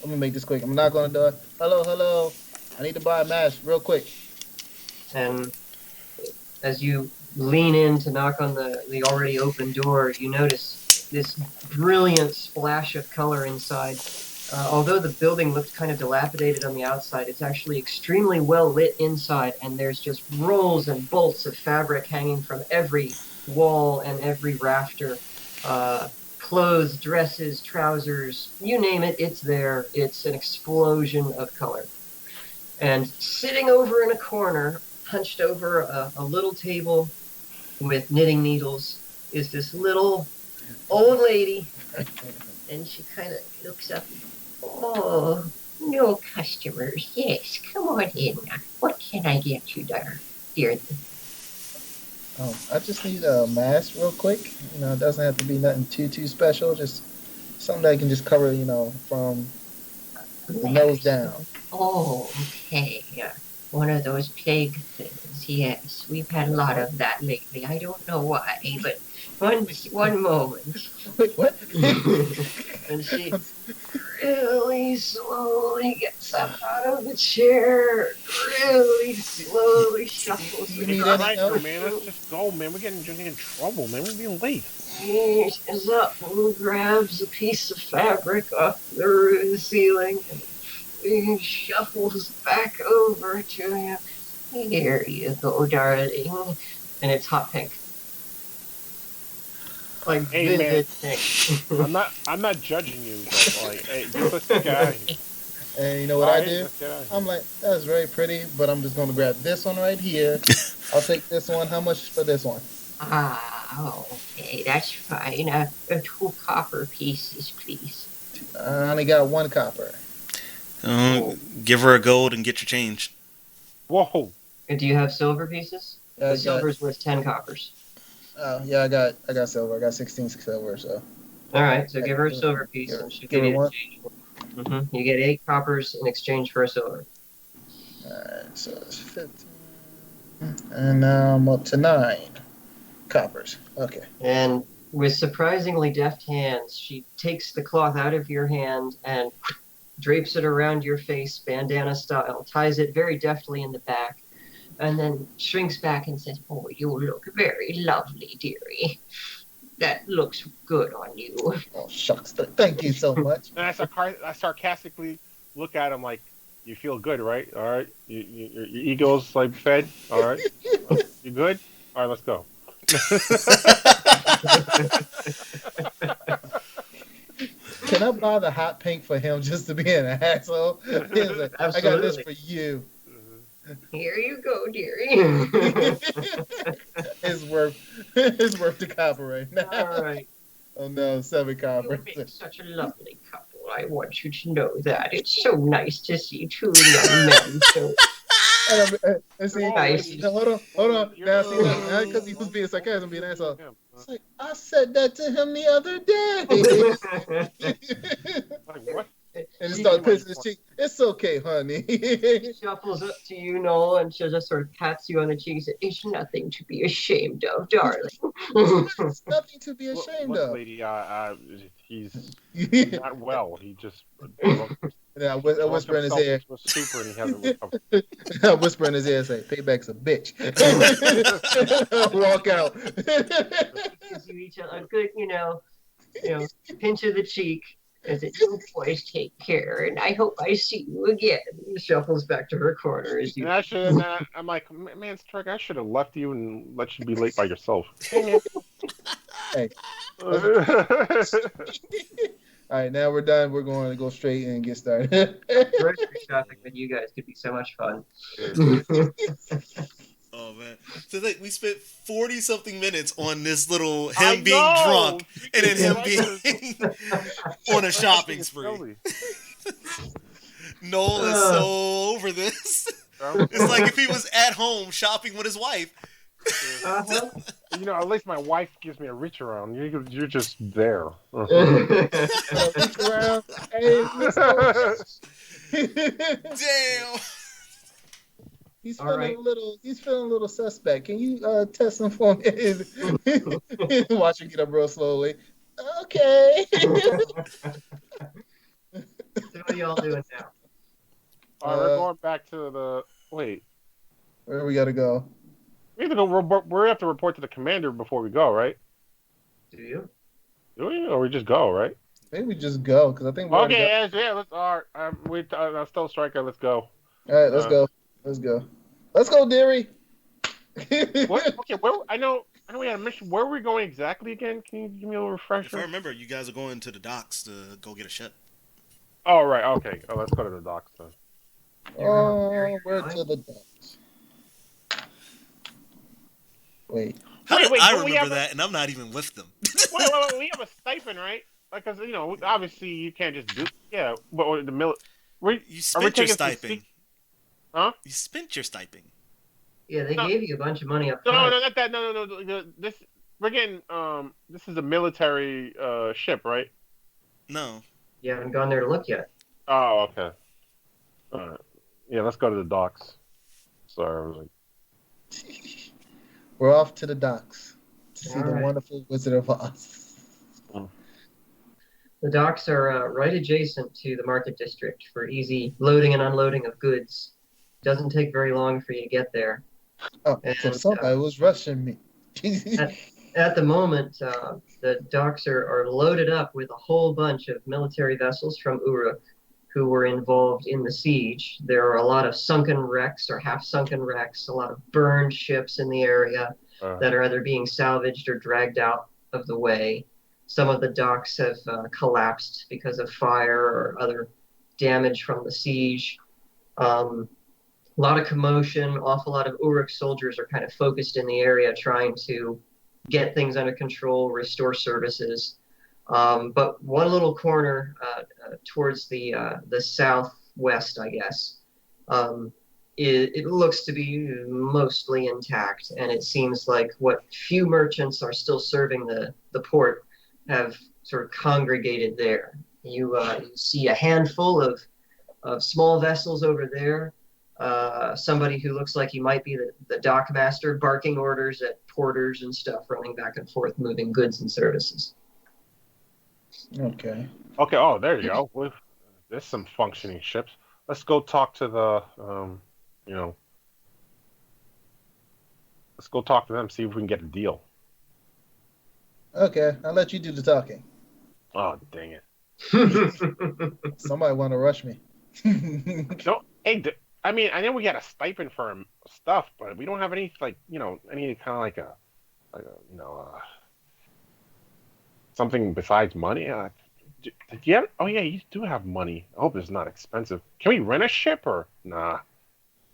I'm gonna make this quick. I'm not gonna do it. Hello. I need to buy a mask real quick. And as you lean in to knock on the already open door, you notice this brilliant splash of color inside. Although the building looked kind of dilapidated on the outside, it's actually extremely well lit inside, and there's just rolls and bolts of fabric hanging from every wall and every rafter. Clothes, dresses, trousers, you name it, it's there. It's an explosion of color. And sitting over in a corner, hunched over a little table with knitting needles, is this little old lady. And she kind of looks up. Oh, no customers. Yes, come on in. What can I get you, dear? I just need a mask real quick. It doesn't have to be nothing too special. Just something that can just cover, from the nose down. Oh, okay. Yeah. One of those plague things. Yes, we've had a lot of that lately. I don't know why, but one moment. Wait, what? And she really slowly gets up out of the chair, really slowly shuffles. You need All any right, help? man. Let's just go, man. We're getting in trouble, man. We're being late. He is up and grabs a piece of fabric off the ceiling and he shuffles back over to you. Here you go, darling. And it's hot pink. Like Hey, man. vivid pink. I'm not judging you, but like, hey, just let's get out of here. And you know what All I right, do? let's get out of here. I'm like, that's very pretty, but I'm just going to grab this one right here. I'll take this one. How much for this one? Okay, that's fine. 2 copper pieces, please. I only got 1 copper. Give her a gold and get your change. Whoa. And do you have silver pieces? Yeah, The silver's worth 10 coppers. Yeah, I got silver. I got 16 silver, so. All right, so give her a silver piece and she'll give you one. exchange. You get 8 coppers in exchange for a silver. Alright, so it's 15. And now I'm up to 9 coppers. Okay. And with surprisingly deft hands, she takes the cloth out of your hand and drapes it around your face, bandana style, ties it very deftly in the back, and then shrinks back and says, "Oh, you look very lovely, dearie. That looks good on you." Oh, shucks. Thank you so much. And I sarcastically look at him like, "You feel good, right? All right, your ego's like fed. All right, you good? All right, let's go." Can I buy the hot pink for him just to be an asshole? He's like, I got this for you. Here you go, dearie. It's worth the copper right now. All right. Oh no, 7 copper. You make such a lovely couple. I want you to know that. It's so nice to see 2 young men. So And see, nice. hold on. Now see, not because he was being sarcastic, being an asshole. It's like, I said that to him the other day. Like what? And it starts pissing his cheek. It's okay, honey. She shuffles up to you, Noel, and she just sort of pats you on the cheek and says, "It's nothing to be ashamed of, darling." It's nothing to be ashamed Look, of. lady, he's not well. He just And I whisper in his ear. Super, and he hasn't recovered. I whisper in his ear and say, "Payback's a bitch." Walk out. Gives you each a good, pinch of the cheek. As it, "You boys take care, and I hope I see you again." And shuffles back to her corner as you. And I'm like, man, Strike, I should have left you and let you be late by yourself. Hey. All right, now we're done. We're going to go straight and get started. Grocery shopping with you guys could be so much fun. Oh man! So we spent 40-something minutes on this little him being drunk and then him being on a shopping spree. Noel is so over this. It's like if he was at home shopping with his wife. Uh-huh. At least my wife gives me a reach around. You're just there. Reach around. Hey, Damn. He's All feeling right. He's feeling a little suspect. Can you test him for me? Watch him get up real slowly. Okay. So what are y'all doing now? All right, we're going back to the wait. Where we gotta go? We have to go. We have to report to the commander before we go, right? Do you? Do we, or we just go, right? Maybe we just go because I think we already Okay, got. yeah. Let's. All right. Still striker. Let's go. All right, let's Uh, go. Let's go. Let's go, Deary. what? Okay. Where? I know. I know we had a mission. Where are we going exactly again? Can you give me a little If I refresher? remember, you guys are going to the docks to go get a ship. Oh right. Okay. Oh, let's go to the docks then. Do you remember where Oh, you're we're going? to the docks. Wait. How did Wait. I Don't we remember have that? And I'm not even with them. wait. We have a stipend, right? Like, cause obviously you can't just do. Yeah. But the mil. We You are we spent your taking some stipend. Huh? You spent your stipend. Yeah, they No. gave you a bunch of money up No, front. not that. No. This we're getting. This is a military ship, right? No. You haven't gone there to look yet. Oh, okay. All right. Yeah, let's go to the docks. Sorry, I was like, We're off to the docks to see All the right. wonderful Wizard of Oz. The docks are right adjacent to the market district for easy loading and unloading of goods. Doesn't take very long for you to get there. Oh, so And somebody was rushing me. at the moment, the docks are loaded up with a whole bunch of military vessels from Uruk who were involved in the siege. There are a lot of sunken wrecks or half-sunken wrecks, a lot of burned ships in the area that are either being salvaged or dragged out of the way. Some of the docks have collapsed because of fire or other damage from the siege. A lot of commotion, awful lot of Uruk soldiers are kind of focused in the area trying to get things under control, restore services. But one little corner towards the southwest, I guess, it looks to be mostly intact, and it seems like what few merchants are still serving the port have sort of congregated there. You see a handful of small vessels over there. Somebody who looks like he might be the dock master, barking orders at porters and stuff, running back and forth, moving goods and services. Okay. okay. Oh, there you go. There's some functioning ships. Let's go talk to the, you know, let's go talk to them. See if we can get a deal. Okay, I'll let you do the talking. Oh, dang it. Somebody want to rush me. No, hey, I mean, I know we got a stipend for stuff, but we don't have any any kind of like a something besides money. Did you have? Oh yeah, you do have money. I hope it's not expensive. Can we rent a ship or nah? I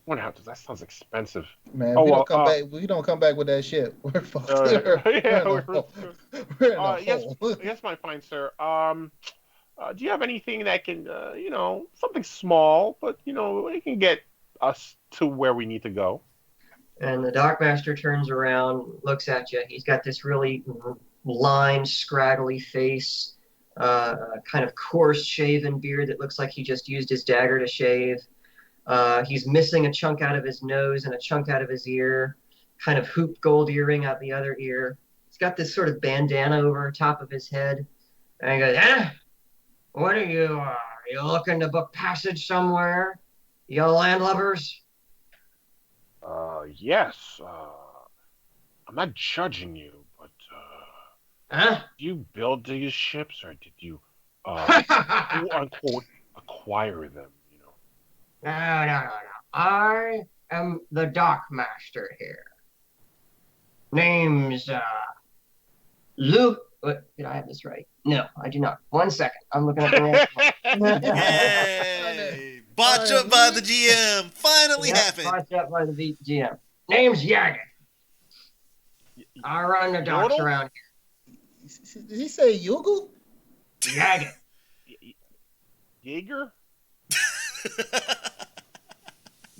wonder how that sounds expensive. Man, Oh we don't well, come back. We don't come back with that shit. We're fucked. yeah, We're in a hole. We're in a yes, hole. yes, my fine sir. Do you have anything that can, something small, but it can get us to where we need to go? And the dockmaster turns around, looks at you. He's got this really lined, scraggly face, kind of coarse shaven beard that looks like he just used his dagger to shave. He's missing a chunk out of his nose and a chunk out of his ear, kind of hooped gold earring out the other ear. He's got this sort of bandana over top of his head. And he goes, what are you looking to book passage somewhere? You landlubbers? Yes. I'm not judging you, but Huh? do you build these ships or did you, quote unquote, acquire them? No. I am the dock master here. Name's Luke. Did I have this right? No, I do not. 1 second. I'm looking at the wrong. Yay! Botch up by the GM. Finally happened. Botched up by the GM. Name's Yagan. I run the docks Yodel? around Did he say Yugu? here. Yagan. Jaeger?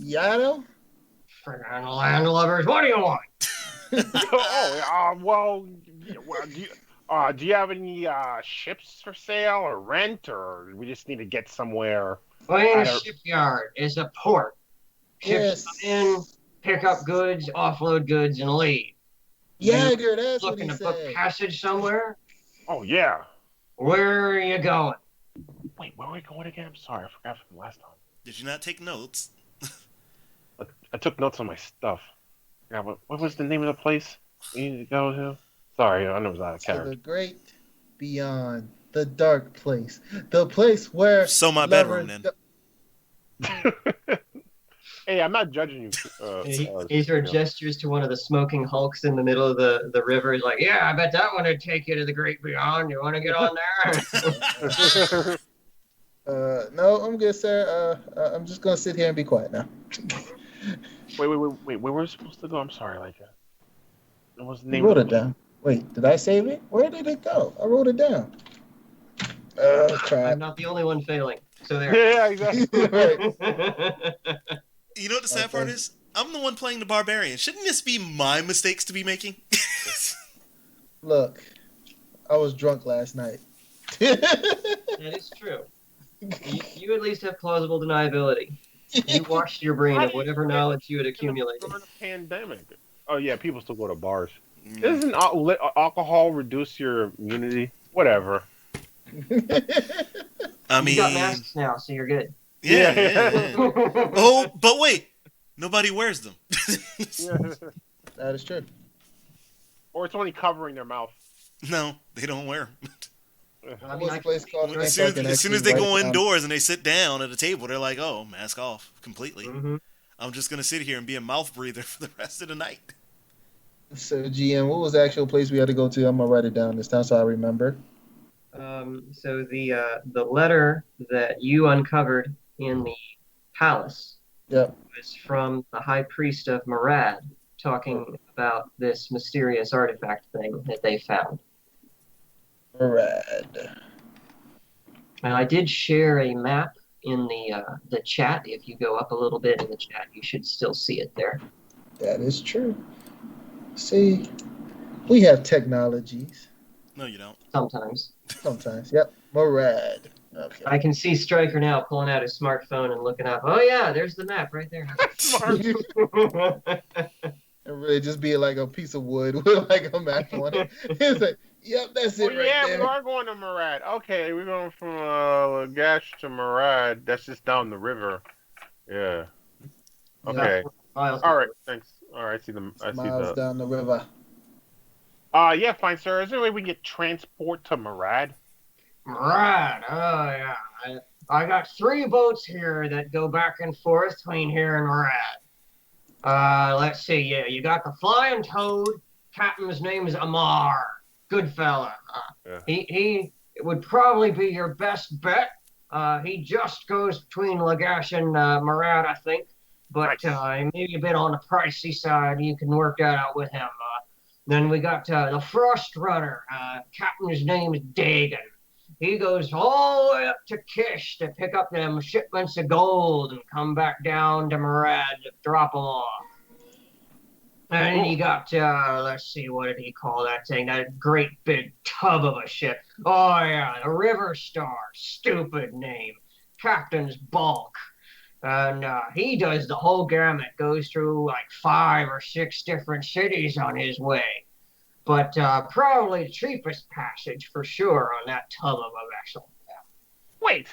Yado? Friggin' landlubbers. What do you want? Do you have any ships for sale or rent, or we just need to get somewhere? Well, in I a don't- shipyard is a port. Ships Yes. come in, pick up goods, offload goods, and leave. Jagger, that's what Looking he to book said. passage somewhere? Oh yeah. Where are you going? Wait, where are we going again? I'm sorry, I forgot from last time. Did you not take notes? I took notes on my stuff. Yeah, what was the name of the place we need to go to? Sorry, I know it was out of To the character. great beyond, the dark place, the place where So my bedroom lovers. then. Hey, I'm not judging you. He sort of gestures to one of the smoking hulks in the middle of the river. He's like, "Yeah, I bet that one would take you to the great beyond. You want to get on there?" No, I'm good, sir. I'm just gonna sit here and be quiet now. Wait. Where were we supposed to go? I'm sorry, like, what was the You name of wrote the it down. Wait, did I save it? Where did it go? I wrote it down. Oh I'm crap! not the only one failing. So there. Yeah, exactly. Right. You know what the sad part Okay. is? I'm the one playing the barbarian. Shouldn't this be my mistakes to be making? Look, I was drunk last night. That is true. You at least have plausible deniability. You washed your brain of whatever knowledge you had accumulated. During the pandemic. Oh yeah, people still go to bars. Mm. Doesn't alcohol reduce your immunity? Whatever. I You got mean, masks now, so you're good. yeah. Oh, but wait, nobody wears them. That is true. Or it's only covering their mouth. No, they don't wear them. I What mean, was a place called? As soon as they go indoors and they sit down at a table, they're like, "Oh, mask off completely. I'm just gonna sit here and be a mouth breather for the rest of the night." So GM, what was the actual place we had to go to? I'm gonna write it down this time so I remember. So the letter that you uncovered in the palace Yep. was from the High Priest of Marad, talking about this mysterious artifact thing that they found. Rad. And I did share a map in the chat. If you go up a little bit in the chat, you should still see it there. That is true. See, we have technologies. No, you don't. Sometimes. Sometimes. Yep. Morad. Okay. I can see Stryker now pulling out his smartphone and looking up. Oh yeah, there's the map right there. And really just be like a piece of wood with like a map on it. It's like, yep, that's it right yeah, there. we are going to Marad. Okay, we're going from Lagash to Marad. That's just down the river. Yeah. Okay. All right. Thanks. All right. I see Miles down the river. Yeah, fine, sir. Is there a way we can get transport to Marad? Marad. Oh yeah. I got 3 boats here that go back and forth between here and Marad. Let's see. Yeah, you got the Flying Toad. Captain's name is Amar. Good fella. Yeah. He would probably be your best bet. He just goes between Lagash and Marad, I think. But maybe a bit on the pricey side. You can work that out with him. Then we got the Frost Runner. Captain's name is Dagon. He goes all the way up to Kish to pick up them shipments of gold and come back down to Marad to drop them off. And you got, let's see, what did he call that thing? That great big tub of a ship. Oh, yeah, the River Star. Stupid name. Captain's Bulk. And he does the whole gamut, goes through like 5 or 6 different cities on his way. But probably the cheapest passage for sure on that tub of a vessel. Wait,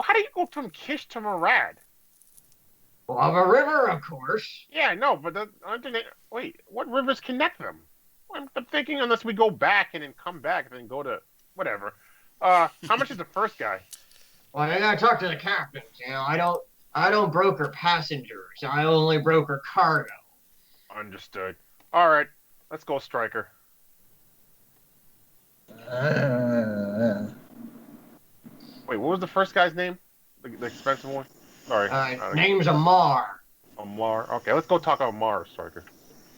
how do you go from Kish to Marad? Well, of a river, of course. Yeah, no, but wait, what rivers connect them? I'm thinking unless we go back and then come back and then go to whatever. How much is the first guy? Well, I gotta talk to the captains. You know, I don't broker passengers. I only broker cargo. Understood. All right, let's go, Stryker. Wait, what was the first guy's name? The expensive one? Sorry. Name's Amar. Amar. Okay, let's go talk about Amar, Stryker.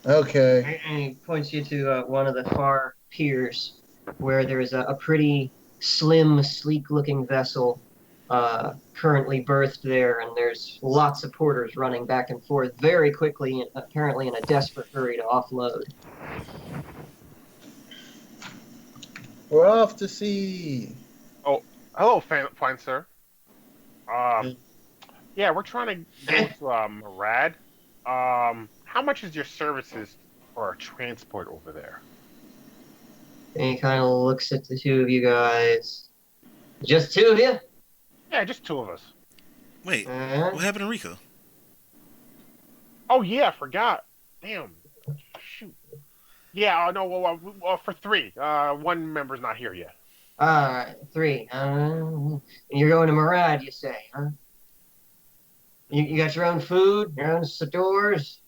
Okay. And he points you to one of the far piers where there is a pretty slim, sleek-looking vessel currently berthed there, and there's lots of porters running back and forth very quickly, apparently in a desperate hurry to offload. We're off to sea. Oh, hello, fine sir. Yeah, we're trying to go to Marad. How much is your services for our transport over there? And he kind of looks at the 2 of you guys. Just 2 of you? Yeah, just 2 of us. Wait, what happened to Rico? Oh yeah, I forgot. Damn. Shoot. Yeah. No. Well, for 3. One member's not here yet. All right, 3. You're going to Murad, you say, huh? You got your own food, your own stores.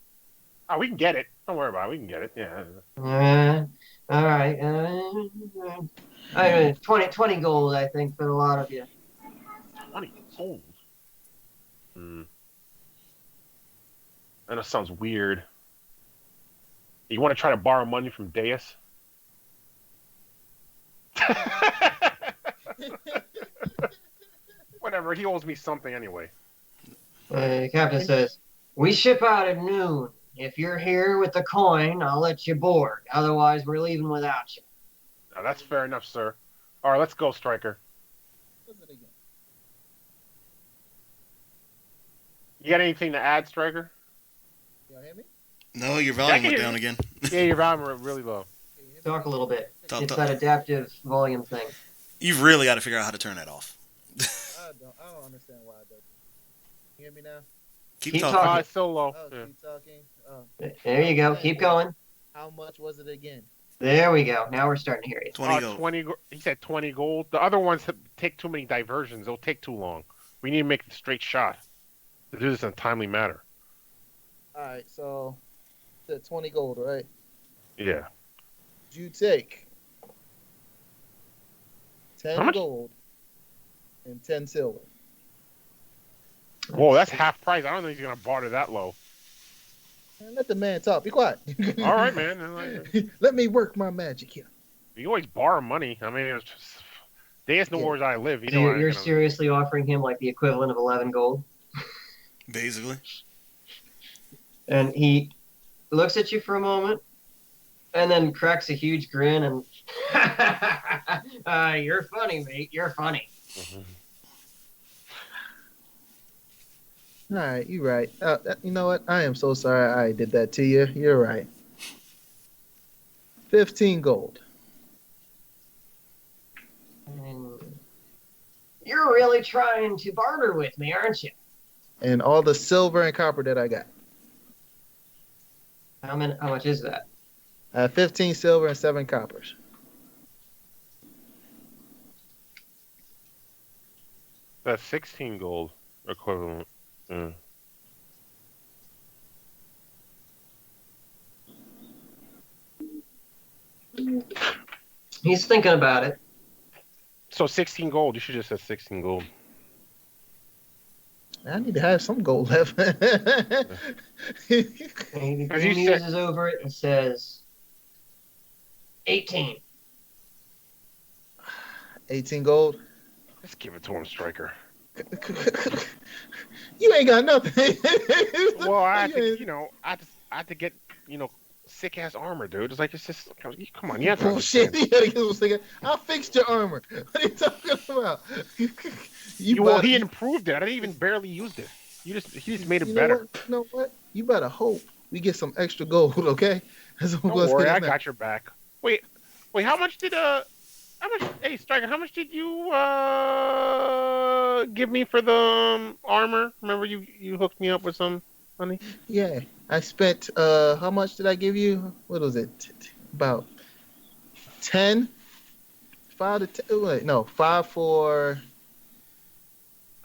Oh, we can get it. Don't worry about it. We can get it. Yeah. All right. 20 gold, I think, for a lot of you. 20 gold. Hmm. I know it sounds weird. You want to try to borrow money from Deus? Whatever. He owes me something anyway. Captain says, we ship out at noon. If you're here with the coin, I'll let you board. Otherwise, we're leaving without you. Now, that's fair enough, sir. All right, let's go, Striker. You got anything to add, Striker? Y'all hear me? No, your volume went down again. Yeah, your volume went really low. Talk a little bit. Talk. That adaptive volume thing. You've really got to figure out how to turn that off. I don't understand why it doesn't. You hear me now? Keep Keep talking. talking. It's so low. Oh, Yeah. keep talking. Oh. There you go. Keep going. How much was it again? There we go. Now we're starting to hear you. 20 gold. 20. He said 20 gold. The other ones take too many diversions. They'll take too long. We need to make a straight shot to do this in a timely manner. All right, so it's 20 gold, right? Yeah. You take How 10 much? gold and 10 silver. Whoa, that's half price. I don't think he's gonna barter that low. Man, let the man talk. Be quiet. All right, man. Let me work my magic here. You always borrow money. I mean, it's just Deus knows where I live. You So know, you're seriously offering him like the equivalent of 11 gold? Basically. And he looks at you for a moment and then cracks a huge grin and you're funny, mate. You're funny. All right, you're right. You know what? I am so sorry I did that to you. You're right. 15 gold. And you're really trying to barter with me, aren't you? And all the silver and copper that I got. How much is that? 15 silver and 7 coppers. That's 16 gold equivalent. Yeah. He's thinking about it. So 16 gold. You should just have 16 gold. I need to have some gold left. And he muses over it and says, 18. 18 gold. Just give it to him, Striker. You ain't got nothing. Well, I had to get, sick ass armor, dude. It's like, it's just, come on, you have to Bullshit. understand. I fixed your armor. What are you talking about? Well, he improved it. I didn't even barely used it. He just made it better. You know what? You better hope we get some extra gold, okay? Don't worry, I got your back. Wait, how much did hey, Striker, how much did you give me for the armor? Remember you hooked me up with some money? Yeah, I spent how much did I give you? What was it? About 10? 5 to 10? Wait, no, 5 for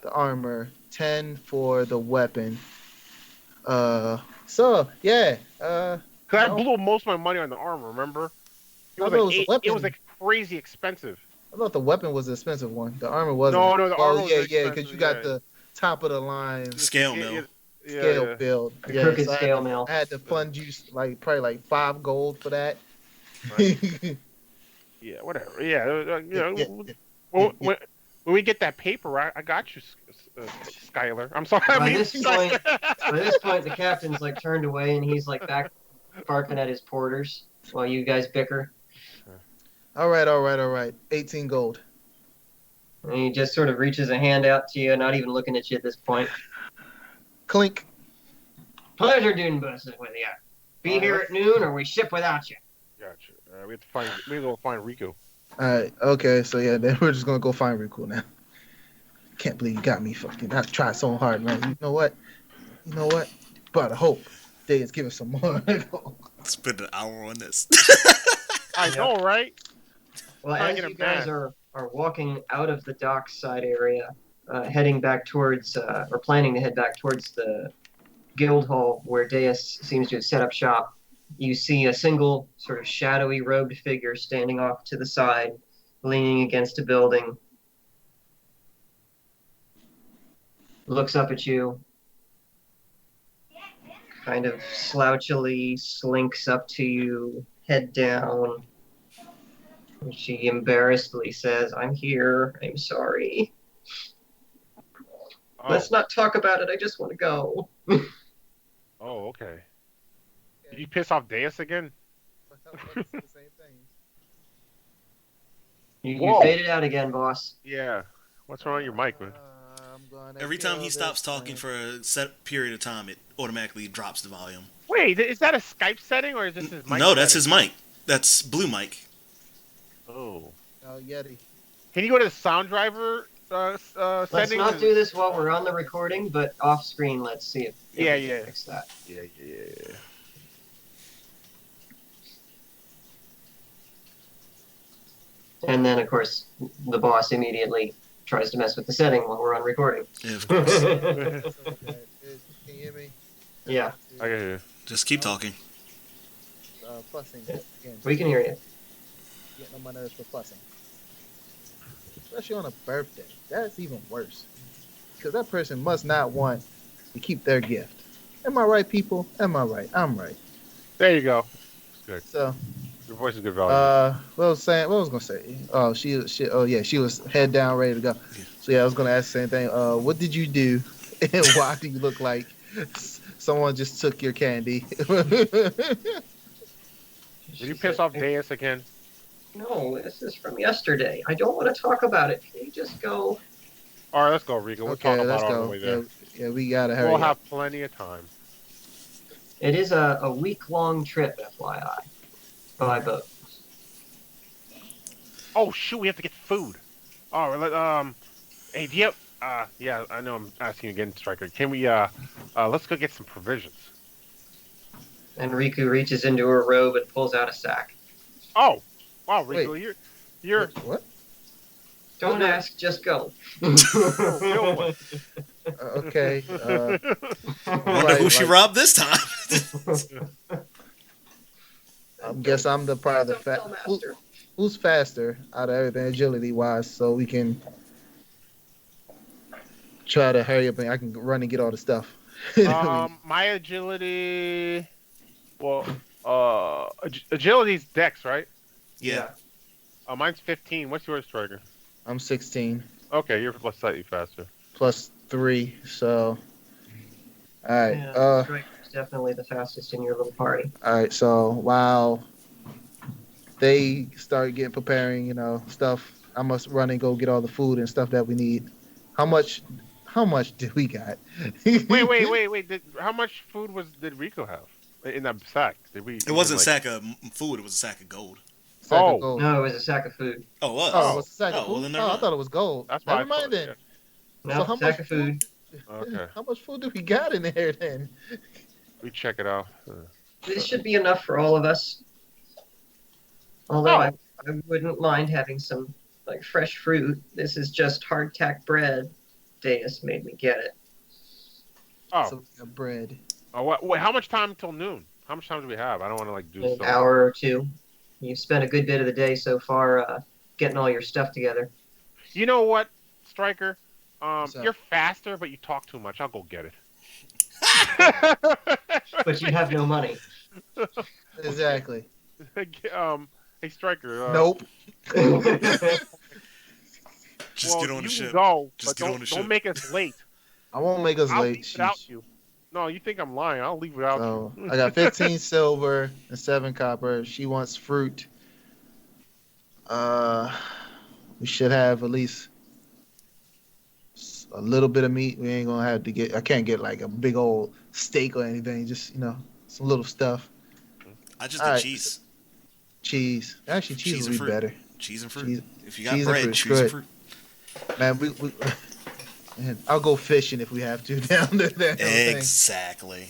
the armor, 10 for the weapon. So yeah. Cause I blew most of my money on the armor. Remember? It was like crazy expensive. I thought the weapon was the expensive one. The armor wasn't. No, the armor was because you got the top of the line Scale mill. scale build. The crooked scale mill. I had to fund you probably 5 gold for that. Right. Yeah, whatever. Yeah, when we get that paper, I got you, Skylar. I'm sorry. By this point, the captain's like turned away and he's like back barking at his porters while you guys bicker. All right. 18 gold. And he just sort of reaches a hand out to you, not even looking at you at this point. Clink. Pleasure doing business with you. Be here at noon or we ship without you. Gotcha. We have to go find Riku. All right. Okay. So yeah, then we're just gonna go find Riku now. Can't believe you got me fucking. I tried so hard, man. You know what? But I hope Deus, give us some more. Spend an hour on this. I know, right? Well, Trying as to get you him guys mad. are walking out of the dockside area, heading back towards, or planning to head back towards the guild hall where Deus seems to have set up shop, you see a single sort of shadowy robed figure standing off to the side, leaning against a building. Looks up at you, kind of slouchily slinks up to you, head down. She embarrassedly says, "I'm here. I'm sorry. Oh, Let's not talk about it. I just want to go." oh, okay. Did you piss off Deus again? You Whoa. faded out again, boss. Yeah. What's wrong with your mic, man? Every time he stops talking for a set period of time, it automatically drops the volume. Wait, is that a Skype setting or is this his mic? No, that's setting? his mic. That's Blue Mic. Oh. Oh, Yeti. Can you go to the sound driver Let's settings? not do this while we're on the recording, but off screen, let's see if Yeah, we can yeah. fix that. Yeah. And then, of course, the boss immediately tries to mess with the setting while we're on recording. Yeah, of course. Can you hear me? Yeah, I can hear you. Just keep talking. Fussing again. we can hear you. Getting on my nerves for fussing. Especially on a birthday. That's even worse. Because that person must not want to keep their gift. Am I right, people? Am I right? I'm right. There you go. It's good. So, Your voice is good value. what was I gonna say? Oh, she was head down, ready to go. Yeah. So yeah, I was gonna ask the same thing. What did you do, and why do you look like someone just took your candy? Did you piss off Deus again? No, this is from yesterday. I don't want to talk about it. Can you just go? All right, let's go, Rico. We'll talk let's about it on go. the way there. Yeah, we gotta hurry. We'll up. have plenty of time. It is a week-long trip, FYI, by boat. Oh shoot, we have to get food. All right, hey, do you have, yeah, I know I'm asking you again, Striker. Can we, let's go get some provisions. And Riku reaches into her robe and pulls out a sack. Oh, wow, Rico, you're What? Don't ask, just go. real one. Okay. I wonder who she robbed this time. I guess I'm the part of the Don't tell Master. who's faster out of everything agility wise, so we can try to hurry up and I can run and get all the stuff. My agility, well, agility's Dex, right? Yeah. Mine's 15. What's yours, Striker? I'm 16 Okay, you're slightly faster. plus 3, so all right. Yeah, Striker's definitely the fastest in your little party. All right. So while they start preparing, stuff, I must run and go get all the food and stuff that we need. How much do we got? Wait. How much food did Rico have in that sack? Did we? It wasn't a sack of food. It was a sack of gold. Sack Oh. of gold. No, it was a sack of food. Oh, it was. Oh, it was a sack of Oh, well, food? then never I mind. thought it was gold. That's why Never I mind thought, then. No, So how sack much of food. Okay, How much food do we got in there then? we check it out. This should be enough for all of us. Although I wouldn't mind having some like fresh fruit. This is just hardtack bread. Deus made me get it. Oh, So we got bread. wait, how much time till noon? How much time do we have? I don't want to do An so. hour or two. You've spent a good bit of the day so far getting all your stuff together. You know what, Striker? What's up? You're faster, but you talk too much. I'll go get it. But you have no money. Exactly. Hey, Striker. Nope. Just well, get on the you ship. Can go, Just but get on the ship. Don't make us late. I won't make us I'll late. leave without you. No, you think I'm lying? I'll leave without So you. I got 15 silver and 7 copper. She wants fruit. We should have at least a little bit of meat. We ain't gonna have to get. I can't get like a big old steak or anything. Just some little stuff. I just All did right. cheese. Cheese. Actually, cheese Cheese would and be fruit. better. Cheese and fruit. Cheese- If you got cheese and bread, fruit, cheese and good. fruit. Man, man, I'll go fishing if we have to down there. That whole thing. Exactly.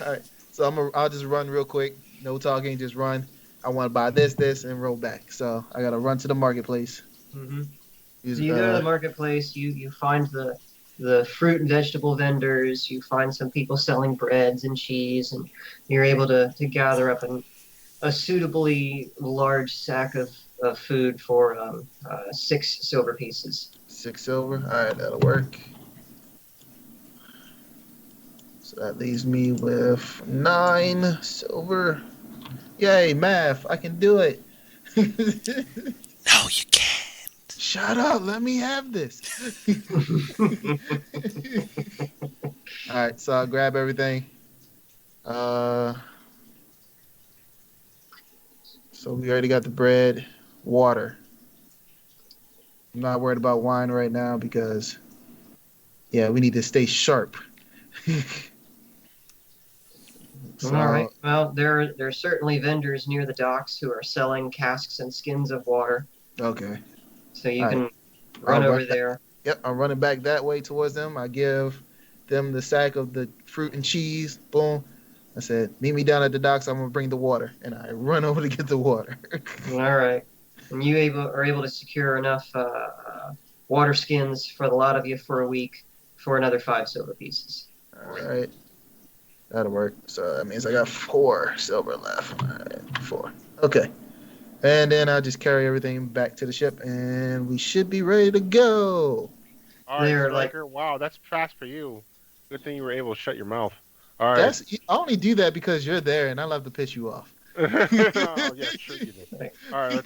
All right. So I'll just run real quick. No talking, just run. I want to buy this, and roll back. So I gotta run to the marketplace. Hmm. Use, So you go to the marketplace, you find the fruit and vegetable vendors, you find some people selling breads and cheese, and you're able to gather up a suitably large sack of food for 6 silver pieces. 6 silver. All right, that'll work. So that leaves me with 9 silver. Yay, math! I can do it. No, you can't. Shut up! Let me have this. All right, so I'll grab everything. So we already got the bread, water. I'm not worried about wine right now because, yeah, we need to stay sharp. So, All right. Well, there's certainly vendors near the docks who are selling casks and skins of water, okay. so you All can right. run I'll over run there. Yep, I'm running back that way towards them. I give them the sack of the fruit and cheese. Boom. I said, meet me down at the docks. I'm gonna bring the water, and I run over to get the water. All right. And you are able to secure enough water skins for the lot of you for a week for another 5 silver pieces. All right, that'll work. So that means I got 4 silver left. All right, 4. Okay, and then I'll just carry everything back to the ship, and we should be ready to go. All right, They're like, Striker. Wow, that's fast for you. Good thing you were able to shut your mouth. All right. That's I only do that because you're there, and I love to piss you off. Oh yeah, sure you did. All right,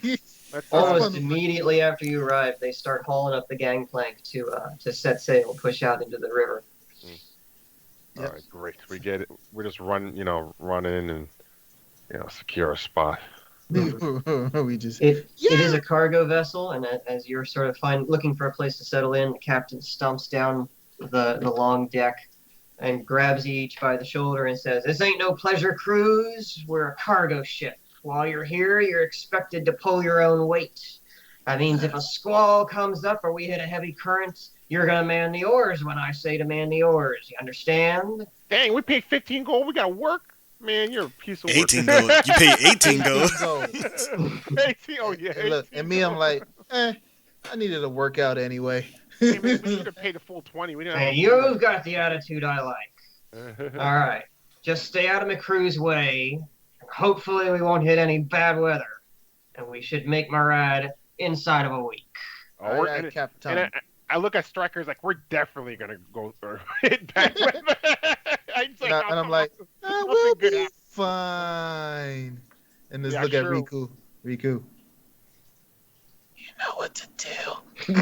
let's almost immediately after you arrive, they start hauling up the gangplank to set sail, push out into the river. All right, great. We get it. We're just running and secure a spot. We just It is a cargo vessel, and as you're sort of looking for a place to settle in, the captain stomps down the long deck and grabs you each by the shoulder and says, "This ain't no pleasure cruise. We're a cargo ship. While you're here, you're expected to pull your own weight. That means if a squall comes up or we hit a heavy current, you're going to man the oars when I say to man the oars. You understand?" Dang, we paid 15 gold. We got to work? Man, you're a piece of work. 18 gold. You pay 18 gold. 18, oh, yeah. And look, and me, I'm like, I needed a workout anyway. Hey, man, we should have paid the full 20. We didn't have And you've got the attitude I like. All right. Just stay out of my crew's way. Hopefully we won't hit any bad weather. And we should make my ride inside of a week. Oh, and I look at Strikers like, we're definitely going to go hit bad weather. And I'm like, we'll be fine. And just look at Riku. Riku, you know what to do.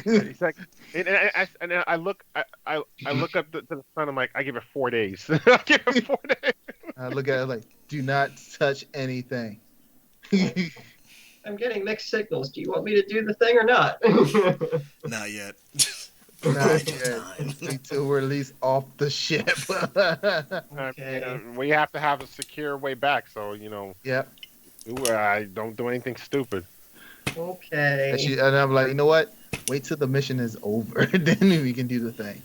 He's like, and I look up to the sun. I'm like, I give it 4 days. I give it 4 days. I look at it like, do not touch anything. I'm getting mixed signals. Do you want me to do the thing or not? Not yet. Not yet. Until we're at least off the ship. Okay. We have to have a secure way back. So Yep. I don't do anything stupid. Okay. And I'm like, you know what? Wait till the mission is over, then we can do the thing.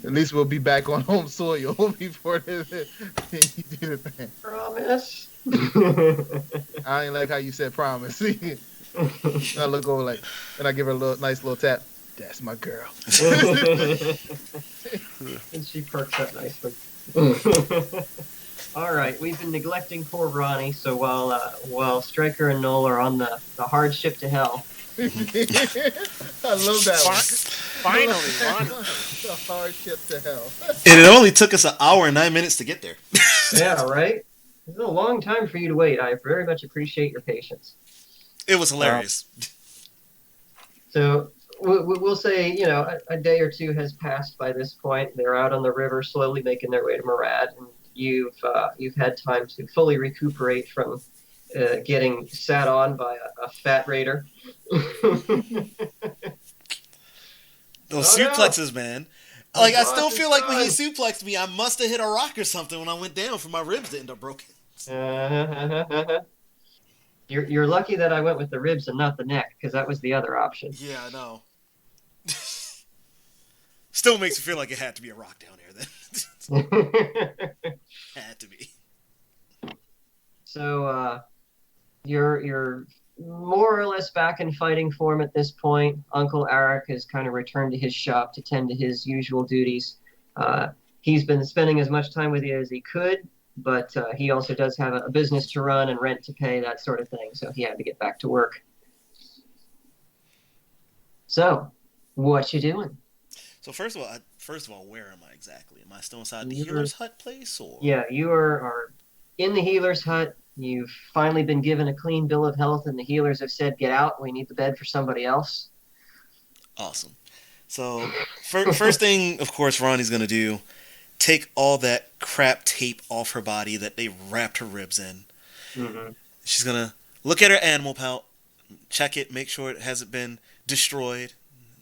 At least we'll be back on home soil before you do the thing. Promise. I ain't like how you said promise. I look over like, and I give her a nice little tap. That's my girl. And she perks up nicely. All right, we've been neglecting poor Ronnie, so while Stryker and Noel are on the hard ship to hell. I love that one. Finally, Ron. The hard ship to hell. And it only took us an hour and 9 minutes to get there. Yeah, right? It's a long time for you to wait. I very much appreciate your patience. It was hilarious. So we'll say, a day or two has passed by this point. They're out on the river, slowly making their way to Murad, and you've had time to fully recuperate from getting sat on by a fat raider. Those suplexes, man. Like, I still feel like when he suplexed me, I must have hit a rock or something when I went down for my ribs to end up broken. You're lucky that I went with the ribs and not the neck, because that was the other option. Yeah, I know. Still makes me feel like it had to be a rock down there then. Had to be. So you're more or less back in fighting form at this point. Uncle Arik has kind of returned to his shop to tend to his usual duties. He's been spending as much time with you as he could, but he also does have a business to run and rent to pay, that sort of thing. So he had to get back to work. So, what you doing? So first of all, where am I exactly? Am I still inside the You're- healer's hut place, or? Yeah, you are in the healer's hut. You've finally been given a clean bill of health, and the healers have said, "Get out. We need the bed for somebody else." Awesome. So first thing, of course, Ronnie's gonna do: take all that crap tape off her body that they wrapped her ribs in. Mm-hmm. She's gonna look at her animal pelt, check it, make sure it hasn't been destroyed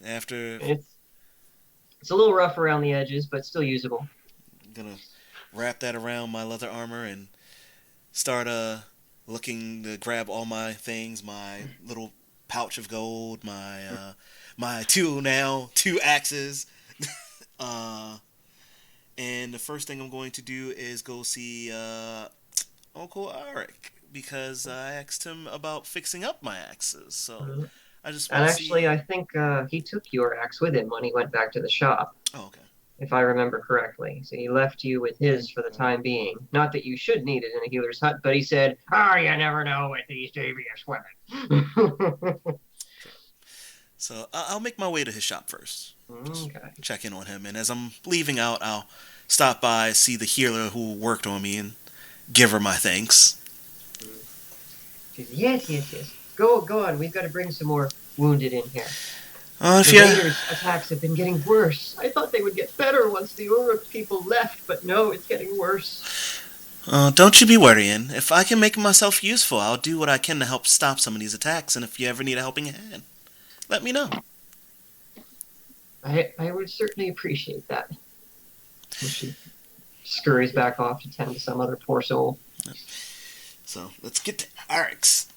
after. It's a little rough around the edges, but still usable. I'm gonna wrap that around my leather armor and start looking to grab all my things, my little pouch of gold, my two axes. And the first thing I'm going to do is go see Uncle Arik, because I asked him about fixing up my axes. So I just want And to actually, see. I think he took your axe with him when he went back to the shop, Oh, okay. if I remember correctly. So he left you with his for the time being. Not that you should need it in a healer's hut, but he said, "Oh, you never know with these devious women." So I'll make my way to his shop first. Okay. Check in on him, and as I'm leaving out, I'll stop by, see the healer who worked on me, and give her my thanks. She said, yes. Go on. We've got to bring some more wounded in here. If The you raiders' attacks have been getting worse. I thought they would get better once the Uruk people left, but no, it's getting worse. don't you be worrying. If I can make myself useful, I'll do what I can to help stop some of these attacks. And if you ever need a helping hand, let me know. I would certainly appreciate that. And she scurries back off to tend to some other poor soul. So let's get to Arik's.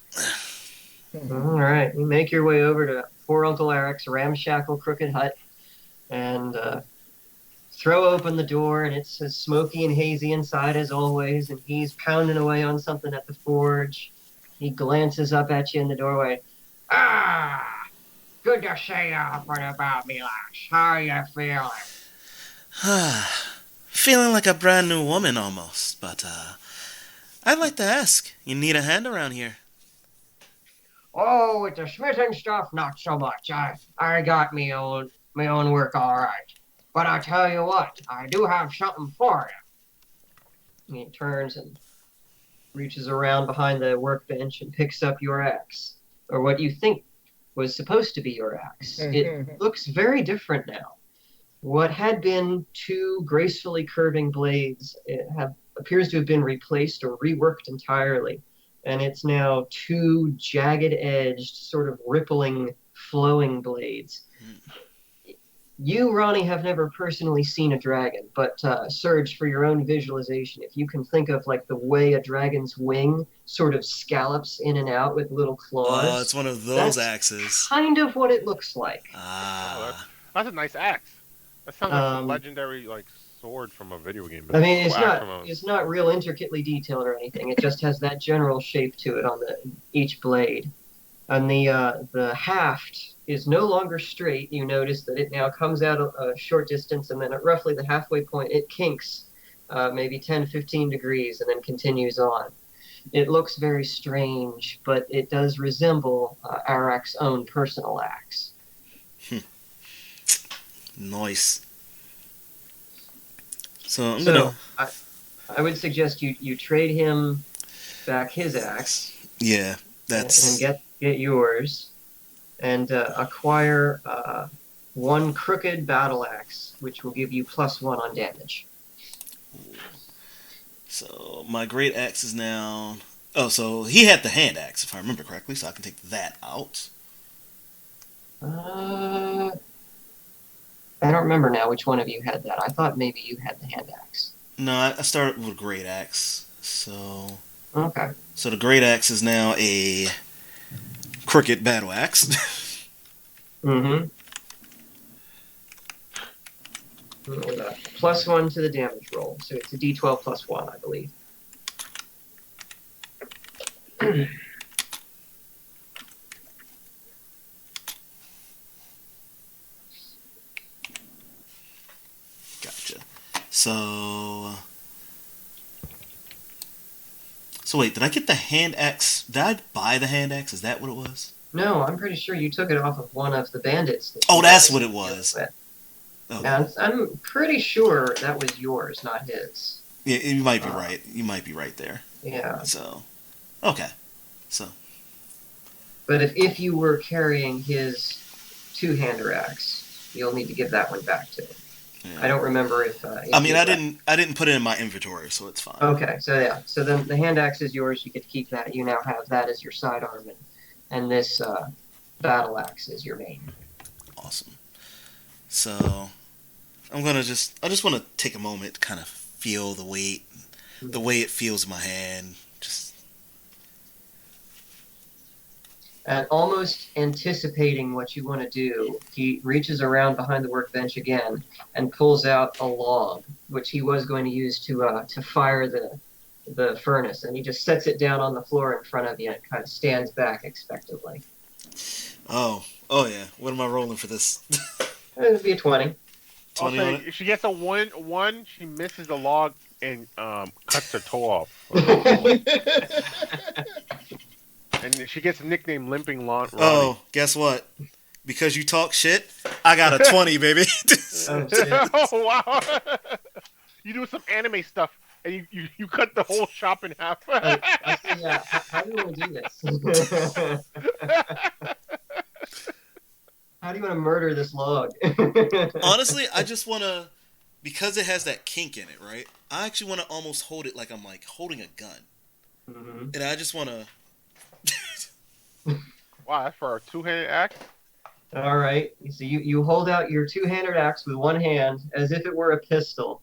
All right, you make your way over to poor Uncle Arik's ramshackle crooked hut and throw open the door, and it's as smoky and hazy inside as always, and he's pounding away on something at the forge. He glances up at you in the doorway. "Ah, good to see you up and about, me lass. How you feeling?" Feeling like a brand new woman almost, but I'd like to ask, you need a hand around here? "Oh, with the smithing stuff, not so much. I got me own work all right. But I tell you what, I do have something for you." And he turns and reaches around behind the workbench and picks up your axe, or what you think was supposed to be your axe. It looks very different now. What had been two gracefully curving blades appears to have been replaced or reworked entirely. And it's now two jagged-edged, sort of rippling, flowing blades. You, Ronnie, have never personally seen a dragon, but Serge, for your own visualization, if you can think of like the way a dragon's wing sort of scallops in and out with little claws. Oh, it's one of those that's axes. kind of what it looks like. Oh, that's a nice axe. That sounds like a legendary sword from a video game. I mean, it's not real intricately detailed or anything. It just has that general shape to it on each blade. And the haft is no longer straight. You notice that it now comes out a short distance, and then at roughly the halfway point, it kinks maybe 10, 15 degrees and then continues on. It looks very strange, but it does resemble Arik's own personal axe. Nice. So I would suggest you trade him back his axe. Yeah, that's and get yours, and acquire one crooked battle axe, which will give you +1 on damage. So my great axe is now. Oh, so he had the hand axe, if I remember correctly, so I can take that out. I don't remember now which one of you had that. I thought maybe you had the hand axe. No, I started with a great axe. So. Okay. So the great axe is now a crooked battle axe. Mm-hmm. +1 to the damage roll, so it's a D12 plus 1, I believe. Gotcha. So wait, did I get the hand axe? Did I buy the hand axe? Is that what it was? No, I'm pretty sure you took it off of one of the bandits. Oh, that's what it was. Okay. Yeah, I'm pretty sure that was yours, not his. Yeah, you might be right. You might be right there. Yeah. So, okay. So. But if you were carrying his two-hander axe, you'll need to give that one back to him. Yeah. I don't remember if I mean, I didn't put it in my inventory, so it's fine. Okay, so yeah, so then the hand axe is yours. You get to keep that. You now have that as your sidearm, and this battle axe is your main. Awesome. So I just want to take a moment to kind of feel the weight, the way it feels in my hand. And almost anticipating what you want to do, he reaches around behind the workbench again and pulls out a log, which he was going to use to fire the furnace. And he just sets it down on the floor in front of you and kind of stands back expectantly. Oh yeah. What am I rolling for this? It would be a 20. 20 also, if she gets a one, she misses the log and cuts her toe off. And she gets a nickname Limping Ronnie. Oh, guess what? Because you talk shit, I got a 20, baby. Oh, wow. You do some anime stuff, and you cut the whole shop in half. Yeah, how do you want to do this? How do you want to murder this log? Honestly, I just want to, because it has that kink in it, right? I actually want to almost hold it like I'm like holding a gun. Mm-hmm. And I just want to... Wow, that's for a two-handed axe? All right. So you hold out your two-handed axe with one hand as if it were a pistol.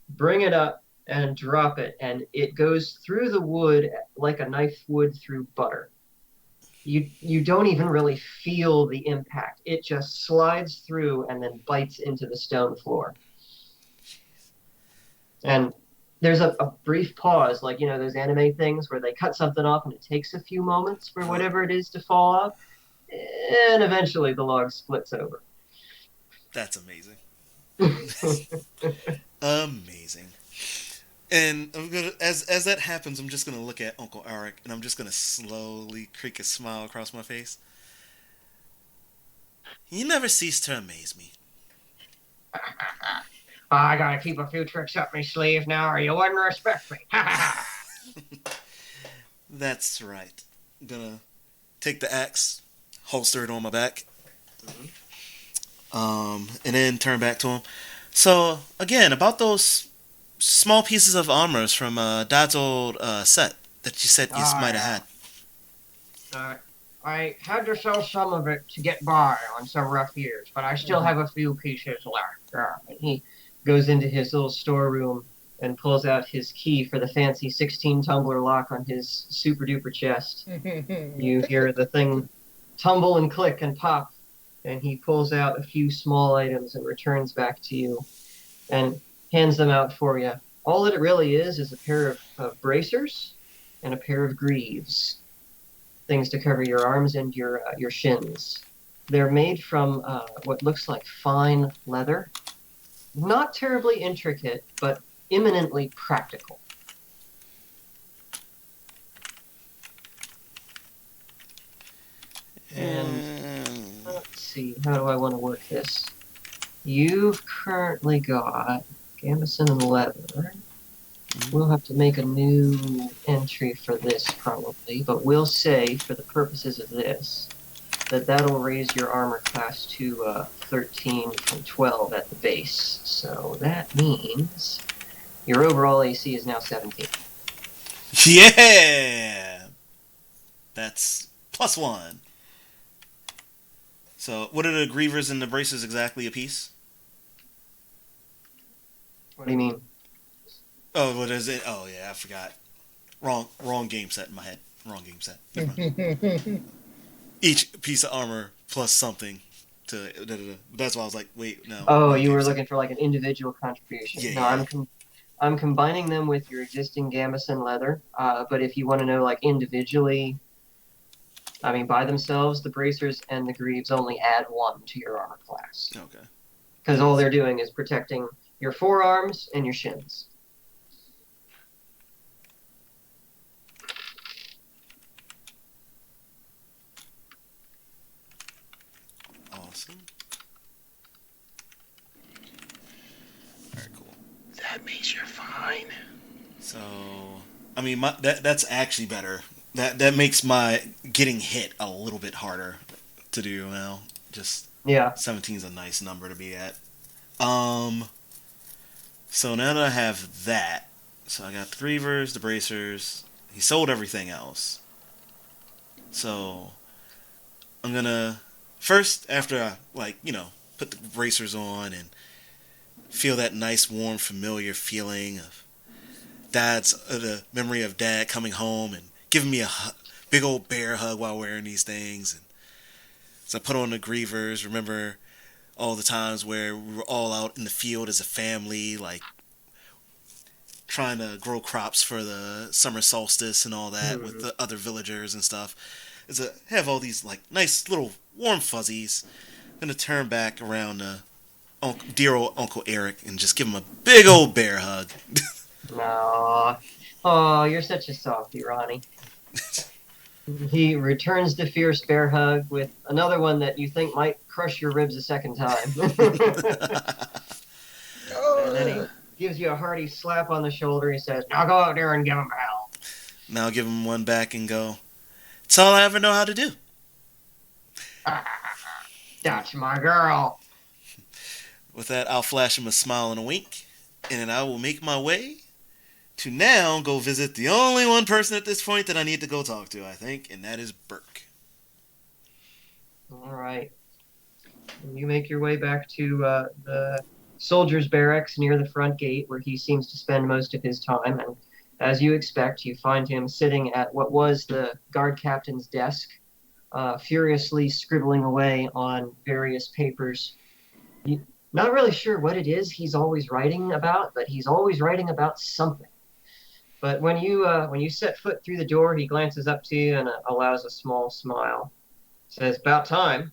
Bring it up and drop it, and it goes through the wood like a knife would through butter. You don't even really feel the impact. It just slides through and then bites into the stone floor. And there's a brief pause, like, you know, those anime things where they cut something off and it takes a few moments for whatever it is to fall off. And eventually the log splits over. That's amazing. Amazing. And I'm gonna, as that happens, I'm just gonna look at Uncle Eric and I'm just gonna slowly creak a smile across my face. You never cease to amaze me. I gotta keep a few tricks up my sleeve now, or you wouldn't respect me. That's right. I'm gonna take the axe, holster it on my back, and then turn back to him. So again, about those small pieces of armors from Dad's old set that you said you might have had. I had to sell some of it to get by on some rough years, but I still have a few pieces left. And he goes into his little storeroom and pulls out his key for the fancy 16-tumbler lock on his super-duper chest. You hear the thing tumble and click and pop, and he pulls out a few small items and returns back to you and hands them out for you. All that it really is a pair of bracers and a pair of greaves, things to cover your arms and your shins. They're made from what looks like fine leather. Not terribly intricate, but eminently practical. And let's see, how do I want to work this? You've currently got gambeson and leather. We'll have to make a new entry for this probably, but we'll say, for the purposes of this, that'll raise your armor class to 13 from 12 at the base. So that means your overall AC is now 17. Yeah! That's +1. So, what are the grievers and the bracers exactly a piece? What do you mean? Oh, what is it? Oh, yeah, I forgot. Wrong game set in my head. Wrong game set. Never mind. Each piece of armor plus something That's why I was like, wait, no. Oh, you were looking for like an individual contribution. Yeah, No, yeah. I'm combining them with your existing gambeson leather. But if you want to know like individually, I mean by themselves, the bracers and the greaves only add 1 to your armor class. Okay. Because all they're doing is protecting your forearms and your shins. Awesome. Alright, cool. That means you're fine. So, I mean, that's actually better. That makes my getting hit a little bit harder to do now. Just Yeah. 17 is a nice number to be at. So now that I have that, so I got the Grievers, the Bracers. He sold everything else. So I'm gonna first, after I put the Bracers on and feel that nice, warm, familiar feeling of the memory of Dad coming home and giving me a big old bear hug while wearing these things. And so I put on the Grievers. Remember all the times where we were all out in the field as a family, like trying to grow crops for the summer solstice and all that with the other villagers and stuff. Have all these like nice little warm fuzzies. I'm gonna turn back around to dear old Uncle Eric and just give him a big old bear hug. No. Oh, you're such a softie, Ronnie. He returns the fierce bear hug with another one that you think might crush your ribs a second time. And then he gives you a hearty slap on the shoulder. He says, now go out there and give him hell. Now I'll give him one back and go, it's all I ever know how to do. That's my girl. With that, I'll flash him a smile and a wink, and then I will make my way to now go visit the only one person at this point that I need to go talk to, I think, and that is Burke. All right. You make your way back to the soldiers' barracks near the front gate, where he seems to spend most of his time. And as you expect, you find him sitting at what was the guard captain's desk, furiously scribbling away on various papers. Not really sure what it is he's always writing about, but he's always writing about something. But when you set foot through the door, he glances up to you and allows a small smile. Says, "About time."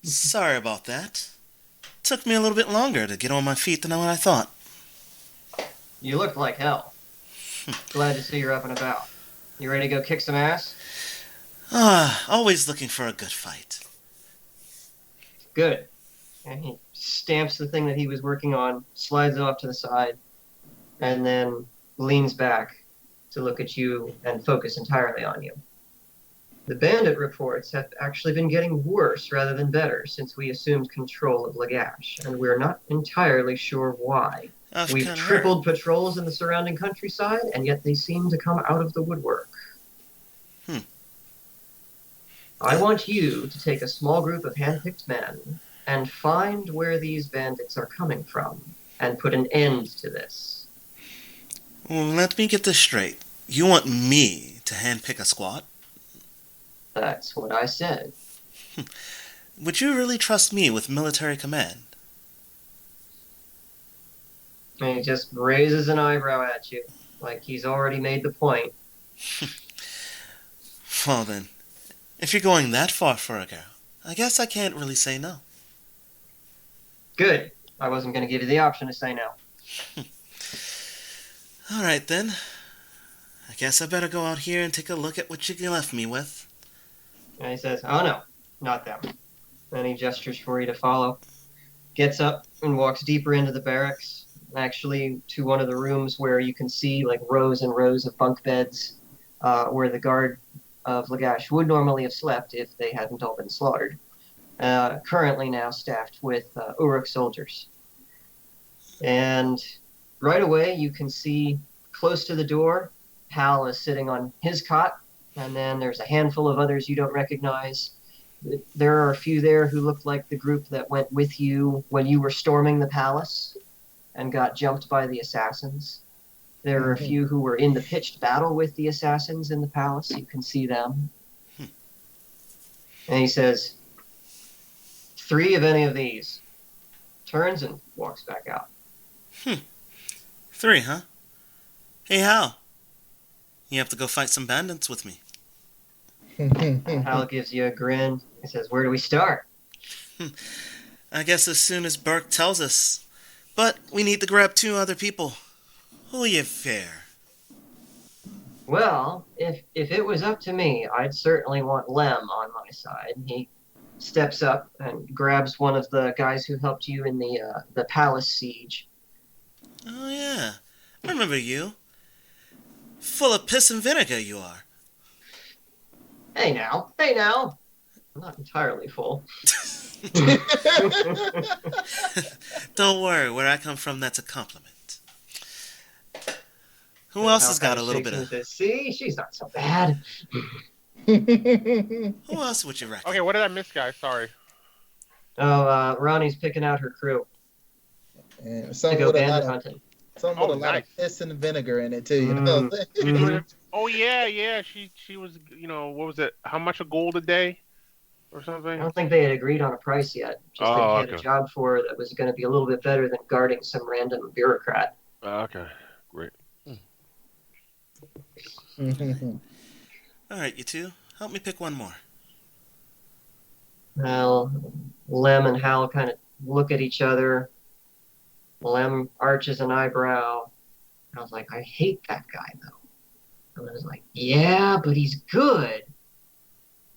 Sorry about that. Took me a little bit longer to get on my feet than what I thought. You look like hell. Glad to see you're up and about. You ready to go kick some ass? Always looking for a good fight. Good. And he stamps the thing that he was working on, slides off to the side, and then leans back to look at you and focus entirely on you. The bandit reports have actually been getting worse rather than better since we assumed control of Lagash, and we're not entirely sure why. We've tripled patrols in the surrounding countryside, and yet they seem to come out of the woodwork. I want you to take a small group of hand-picked men and find where these bandits are coming from and put an end to this. Well, let me get this straight. You want me to handpick a squad? That's what I said. Would you really trust me with military command? And he just raises an eyebrow at you, like he's already made the point. Well then, if you're going that far for a girl, I guess I can't really say no. Good. I wasn't going to give you the option to say no. Alright then. I guess I better go out here and take a look at what you left me with. And he says, "Oh no, not them." And he gestures for you to follow. Gets up and walks deeper into the barracks, actually to one of the rooms where you can see like rows and rows of bunk beds, where the guard of Lagash would normally have slept if they hadn't all been slaughtered. Currently now staffed with Uruk soldiers. And right away you can see close to the door, Hal is sitting on his cot, and then there's a handful of others you don't recognize. There are a few there who look like the group that went with you when you were storming the palace and got jumped by the assassins. There are a few who were in the pitched battle with the assassins in the palace. You can see them. And he says, 3 of any of these. Turns and walks back out. 3, huh? Hey, Hal. You have to go fight some bandits with me. Hal gives you a grin. He says, "Where do we start?" I guess as soon as Burke tells us. But we need to grab 2 other people. Who'll you fair? Well, if it was up to me, I'd certainly want Lem on my side. He steps up and grabs one of the guys who helped you in the palace siege. Oh, yeah. I remember you. Full of piss and vinegar you are. Hey now. I'm not entirely full. Don't worry, where I come from, that's a compliment. Who else has got a little bit of... Says, "See, she's not so bad." Who else would you reckon? Okay, what did I miss, guys? Sorry. Oh, Ronnie's picking out her crew And to some go with a bandit lot of hunting. lot nice. of piss and vinegar in it too. You know what I'm saying? Mhm. Oh yeah. She was, what was it? How much a gold a day, or I something? don't think they had agreed on a price yet. Just that he had a Okay. job for her that was going to be a little bit better than guarding some random bureaucrat. Okay, great. All right, you 2. Help me pick one more. Well, Lem and Hal kind of look at each other. Lem arches an eyebrow. I was like, "I hate that guy, though." And I was like, "Yeah, but he's good.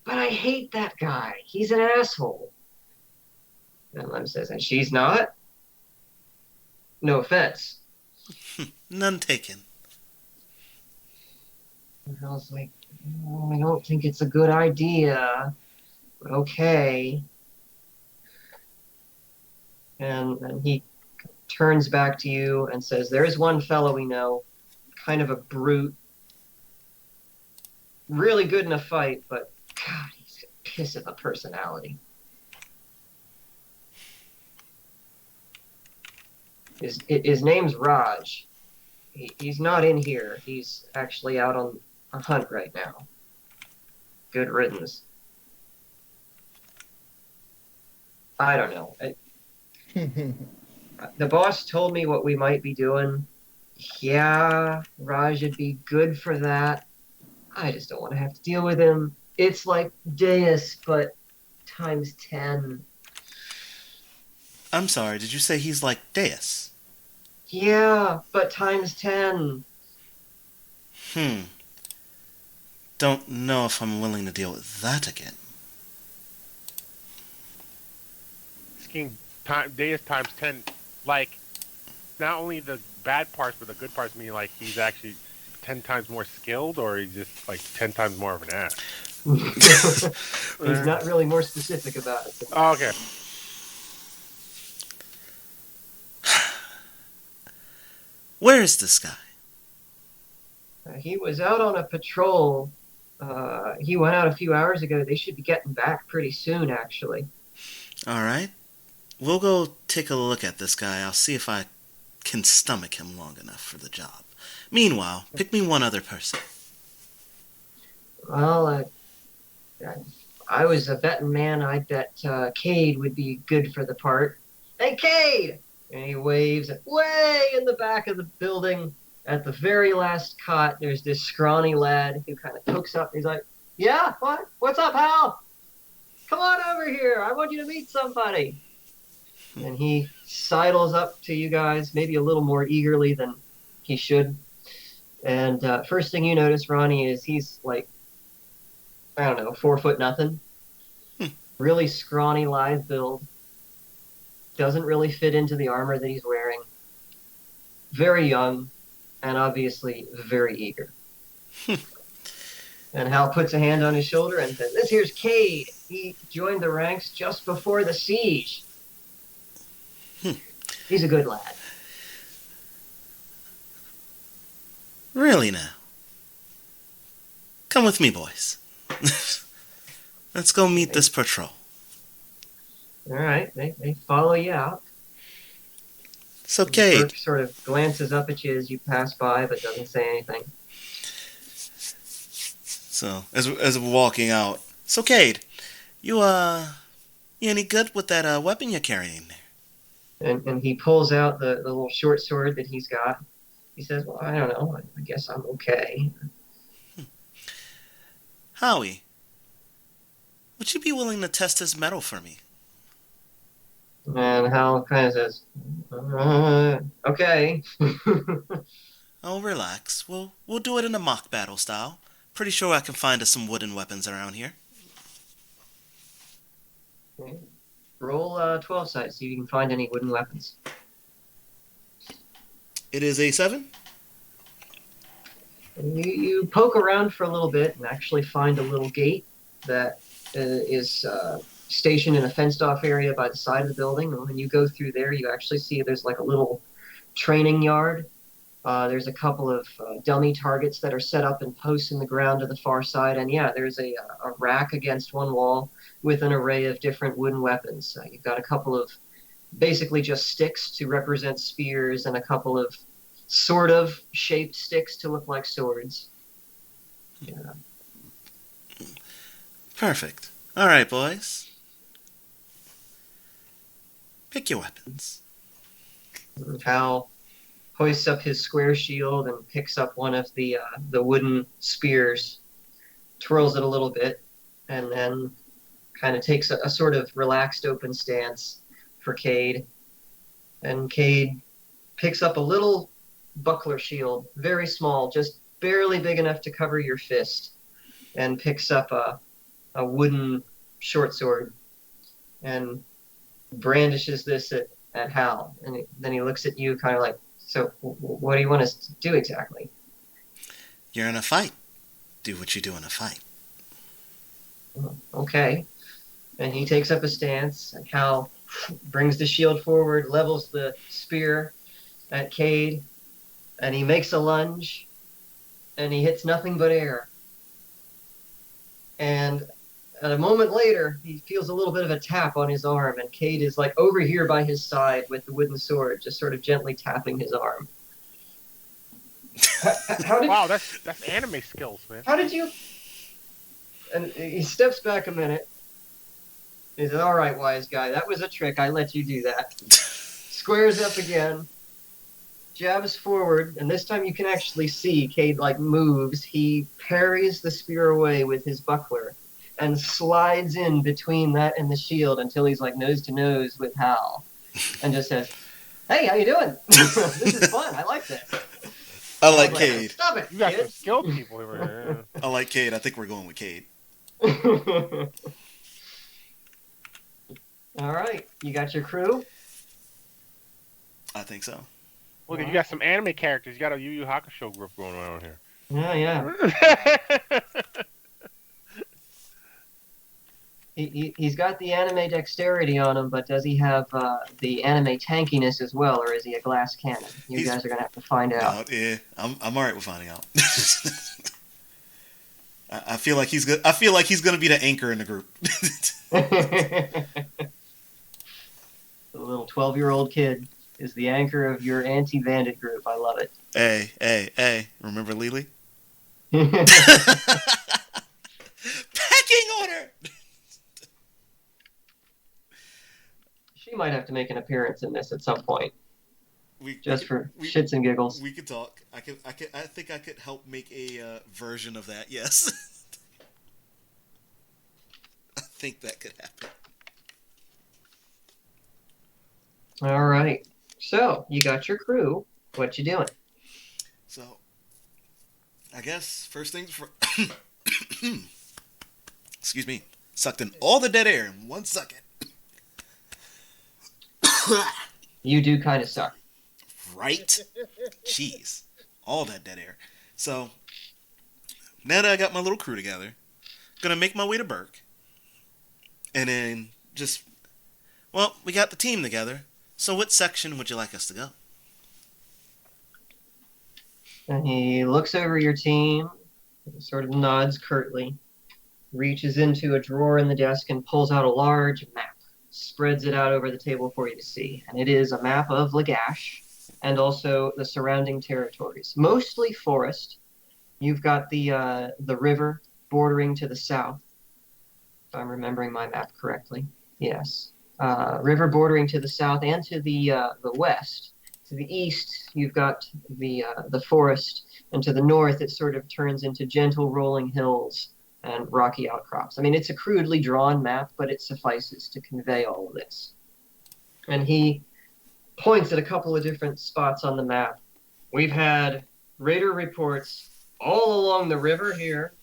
But I hate that guy. He's an asshole." And Lem says, "And she's not? No offense." None taken. And I was like, "Oh, I don't think it's a good idea, but okay." And he turns back to you and says, "There's one fellow we know, kind of a brute, really good in a fight, but God, he's a piss of a personality. His name's Raj. He's not in here. He's actually out on a hunt right now. Good riddance." I don't know. The boss told me what we might be doing. Yeah, Raj would be good for that. I just don't want to have to deal with him. It's like Deus, but times 10. I'm sorry, did you say he's like Deus? Yeah, but times 10. Don't know if I'm willing to deal with that again. Skiing days times 10, like, not only the bad parts, but the good parts, mean like he's actually 10 times more skilled, or he's just like 10 times more of an ass. He's not really more specific about it. Oh, okay. Where is this guy? He was out on a patrol. He went out a few hours ago. They should be getting back pretty soon, actually. All right. We'll go take a look at this guy. I'll see if I can stomach him long enough for the job. Meanwhile, pick me one other person. Well, I was a betting man. I bet Cade would be good for the part. Hey, Cade! And he waves at way in the back of the building. At the very last cot, there's this scrawny lad who kind of hooks up. He's like, "Yeah, what? What's up, pal? Come on over here. I want you to meet somebody." And he sidles up to you guys, maybe a little more eagerly than he should. And first thing you notice, Ronnie, is he's like, I don't know, 4 foot nothing. Really scrawny, lithe build. Doesn't really fit into the armor that he's wearing. Very young, and obviously very eager. And Hal puts a hand on his shoulder and says, "This here's Cade. He joined the ranks just before the siege. He's a good lad." Really now? Come with me, boys. Let's go meet this patrol. All right, they follow you out. So, Cade, Burke sort of glances up at you as you pass by, but doesn't say anything. so as we're walking out, so Cade, you You any good with that weapon you're carrying there? And he pulls out the little short sword that he's got. He says, well, I don't know. I guess I'm okay. Howie, would you be willing to test this metal for me? And Hal kind of says, okay. Oh, relax. We'll do it in a mock battle style. Pretty sure I can find us some wooden weapons around here. Okay. Roll 12 sides, see if you can find any wooden weapons. It is a 7. You poke around for a little bit and actually find a little gate that is stationed in a fenced-off area by the side of the building. And when you go through there, you actually see there's like a little training yard. There's a couple of dummy targets that are set up in posts in the ground to the far side. And yeah, there's a rack against one wall with an array of different wooden weapons. You've got a couple of basically just sticks to represent spears and a couple of sort of shaped sticks to look like swords. Yeah. Perfect. All right, boys. Pick your weapons. Hal hoists up his square shield and picks up one of the wooden spears, twirls it a little bit, and then kind of takes a sort of relaxed open stance for Cade. And Cade picks up a little buckler shield, very small, just barely big enough to cover your fist, and picks up a wooden short sword and brandishes this at Hal. And then he looks at you kind of like, so what do you want us to do exactly? You're in a fight. Do what you do in a fight. Okay. And he takes up a stance, and Hal brings the shield forward, levels the spear at Cade, and he makes a lunge, and he hits nothing but air. And a moment later, he feels a little bit of a tap on his arm, and Cade is like over here by his side with the wooden sword, just sort of gently tapping his arm. Wow, that's anime skills, man. How did you? And he steps back a minute. He says, all right, wise guy, that was a trick. I let you do that. Squares up again. Jabs forward, and this time you can actually see Cade like moves. He parries the spear away with his buckler and slides in between that and the shield until he's like nose to nose with Hal, and just says, "Hey, how you doing? This is fun. I like this." I like Cade. Stop it! You got kid." some skilled people over here. I like Cade. I think we're going with Cade. All right, you got your crew. I think so. Look, you got some anime characters. You got a Yu Yu Hakusho group going on here. Yeah. He's got the anime dexterity on him, but does he have the anime tankiness as well, or is he a glass cannon? You guys are gonna have to find out. No, yeah, I'm all right with finding out. I feel like he's good. I feel like he's gonna be the anchor in the group. The little 12-year-old kid is the anchor of your anti-bandit group. I love it. Hey! Remember Lily? She Packing order. might have to make an appearance in this at some point, just for we, shits and giggles. We could talk. I think I could help make a version of that. Yes. I think that could happen. All right. So you got your crew. What you doing? So, I guess first things for. Excuse me. Sucked in all the dead air in 1 second. You do kind of suck. Right? Jeez. All that dead air. So, now that I got my little crew together, gonna make my way to Burke. And then just, well, we got the team together. So what section would you like us to go? And he looks over your team, sort of nods curtly, reaches into a drawer in the desk and pulls out a large map, spreads it out over the table for you to see. And it is a map of Lagash and also the surrounding territories, mostly forest. You've got the river bordering to the south, if I'm remembering my map correctly. Yes. River bordering to the south and to the west. To the east, you've got the forest, and to the north, it sort of turns into gentle rolling hills and rocky outcrops. I mean, it's a crudely drawn map, but it suffices to convey all of this. And he points at a couple of different spots on the map. We've had raider reports all along the river here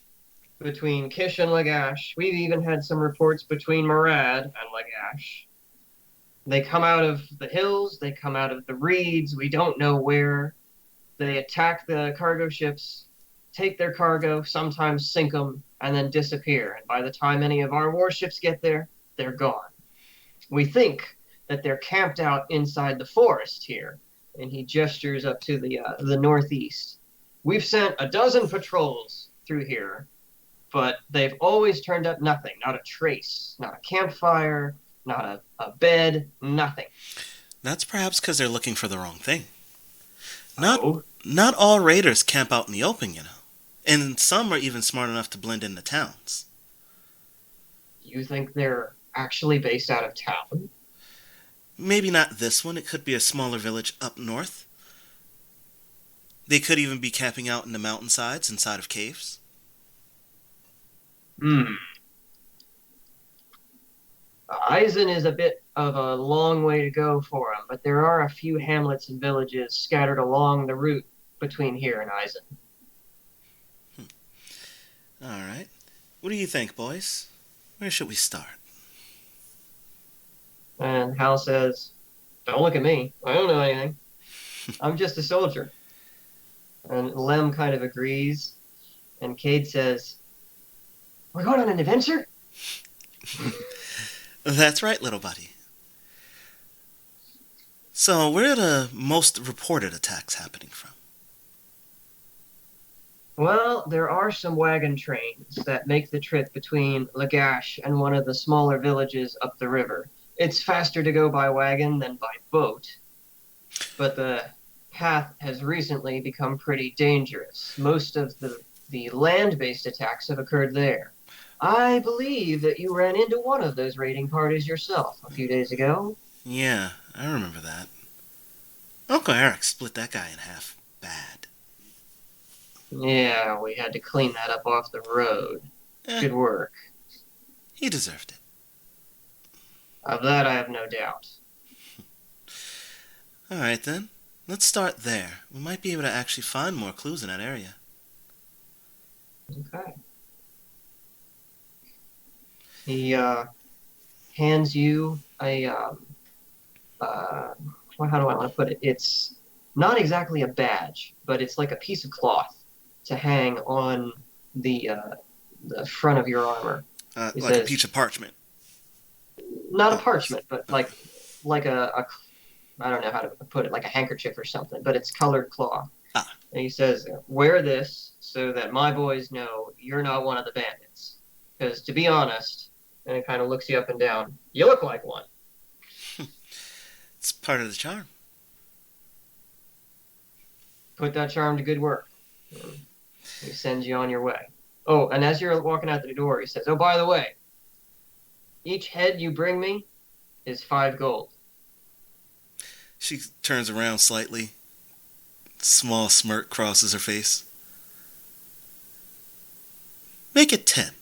between Kish and Lagash. We've even had some reports between Murad and Lagash. They come out of the hills, they come out of the reeds, we don't know where. They attack the cargo ships, take their cargo, sometimes sink them, and then disappear. And by the time any of our warships get there, they're gone. We think that they're camped out inside the forest here. And he gestures up to the northeast. We've sent a dozen patrols through here, but they've always turned up nothing. Not a trace, not a campfire, not a bed, nothing. That's perhaps because they're looking for the wrong thing. Oh. Not all raiders camp out in the open, you know. And some are even smart enough to blend into towns. You think they're actually based out of town? Maybe not this one. It could be a smaller village up north. They could even be camping out in the mountainsides inside of caves. Eisen is a bit of a long way to go for him, but there are a few hamlets and villages scattered along the route between here and Eisen. All right. What do you think, boys? Where should we start? And Hal says, "Don't look at me. I don't know anything. I'm just a soldier." And Lem kind of agrees. And Cade says, "We're going on an adventure?" That's right, little buddy. So, where are the most reported attacks happening from? Well, there are some wagon trains that make the trip between Lagash and one of the smaller villages up the river. It's faster to go by wagon than by boat, but the path has recently become pretty dangerous. Most of the land-based attacks have occurred there. I believe that you ran into one of those raiding parties yourself a few days ago. Yeah, I remember that. Uncle Eric split that guy in half bad. Yeah, we had to clean that up off the road. Good work. He deserved it. Of that I have no doubt. Alright then, let's start there. We might be able to actually find more clues in that area. Okay. He hands you a, how do I want to put it? It's not exactly a badge, but it's like a piece of cloth to hang on the front of your armor. Like says, a piece of parchment. Not a parchment, but like a I don't know how to put it, like a handkerchief or something, but it's colored cloth. Ah. And he says, "Wear this so that my boys know you're not one of the bandits. Because to be honest," and it kind of looks you up and down, "you look like one." It's part of the charm. Put that charm to good work. He sends you on your way. Oh, and as you're walking out the door, he says, "Oh, by the way, each head you bring me is 5 gold." She turns around slightly. Small smirk crosses her face. Make it 10.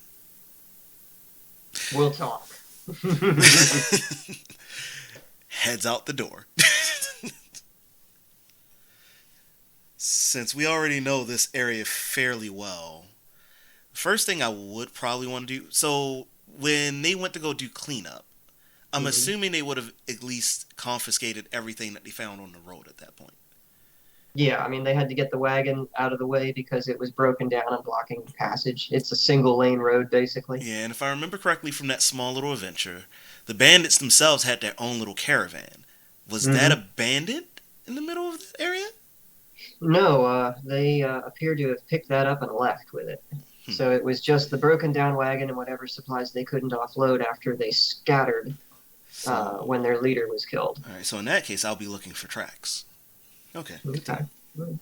We'll talk. Heads out the door. Since we already know this area fairly well, first thing I would probably want to do, so when they went to go do cleanup, I'm assuming they would have at least confiscated everything that they found on the road at that point. Yeah, I mean, they had to get the wagon out of the way because it was broken down and blocking passage. It's a single lane road, basically. Yeah, and if I remember correctly from that small little adventure, the bandits themselves had their own little caravan. Was that abandoned in the middle of the area? No, they appear to have picked that up and left with it. So it was just the broken down wagon and whatever supplies they couldn't offload after they scattered when their leader was killed. All right, so in that case, I'll be looking for tracks. Okay. All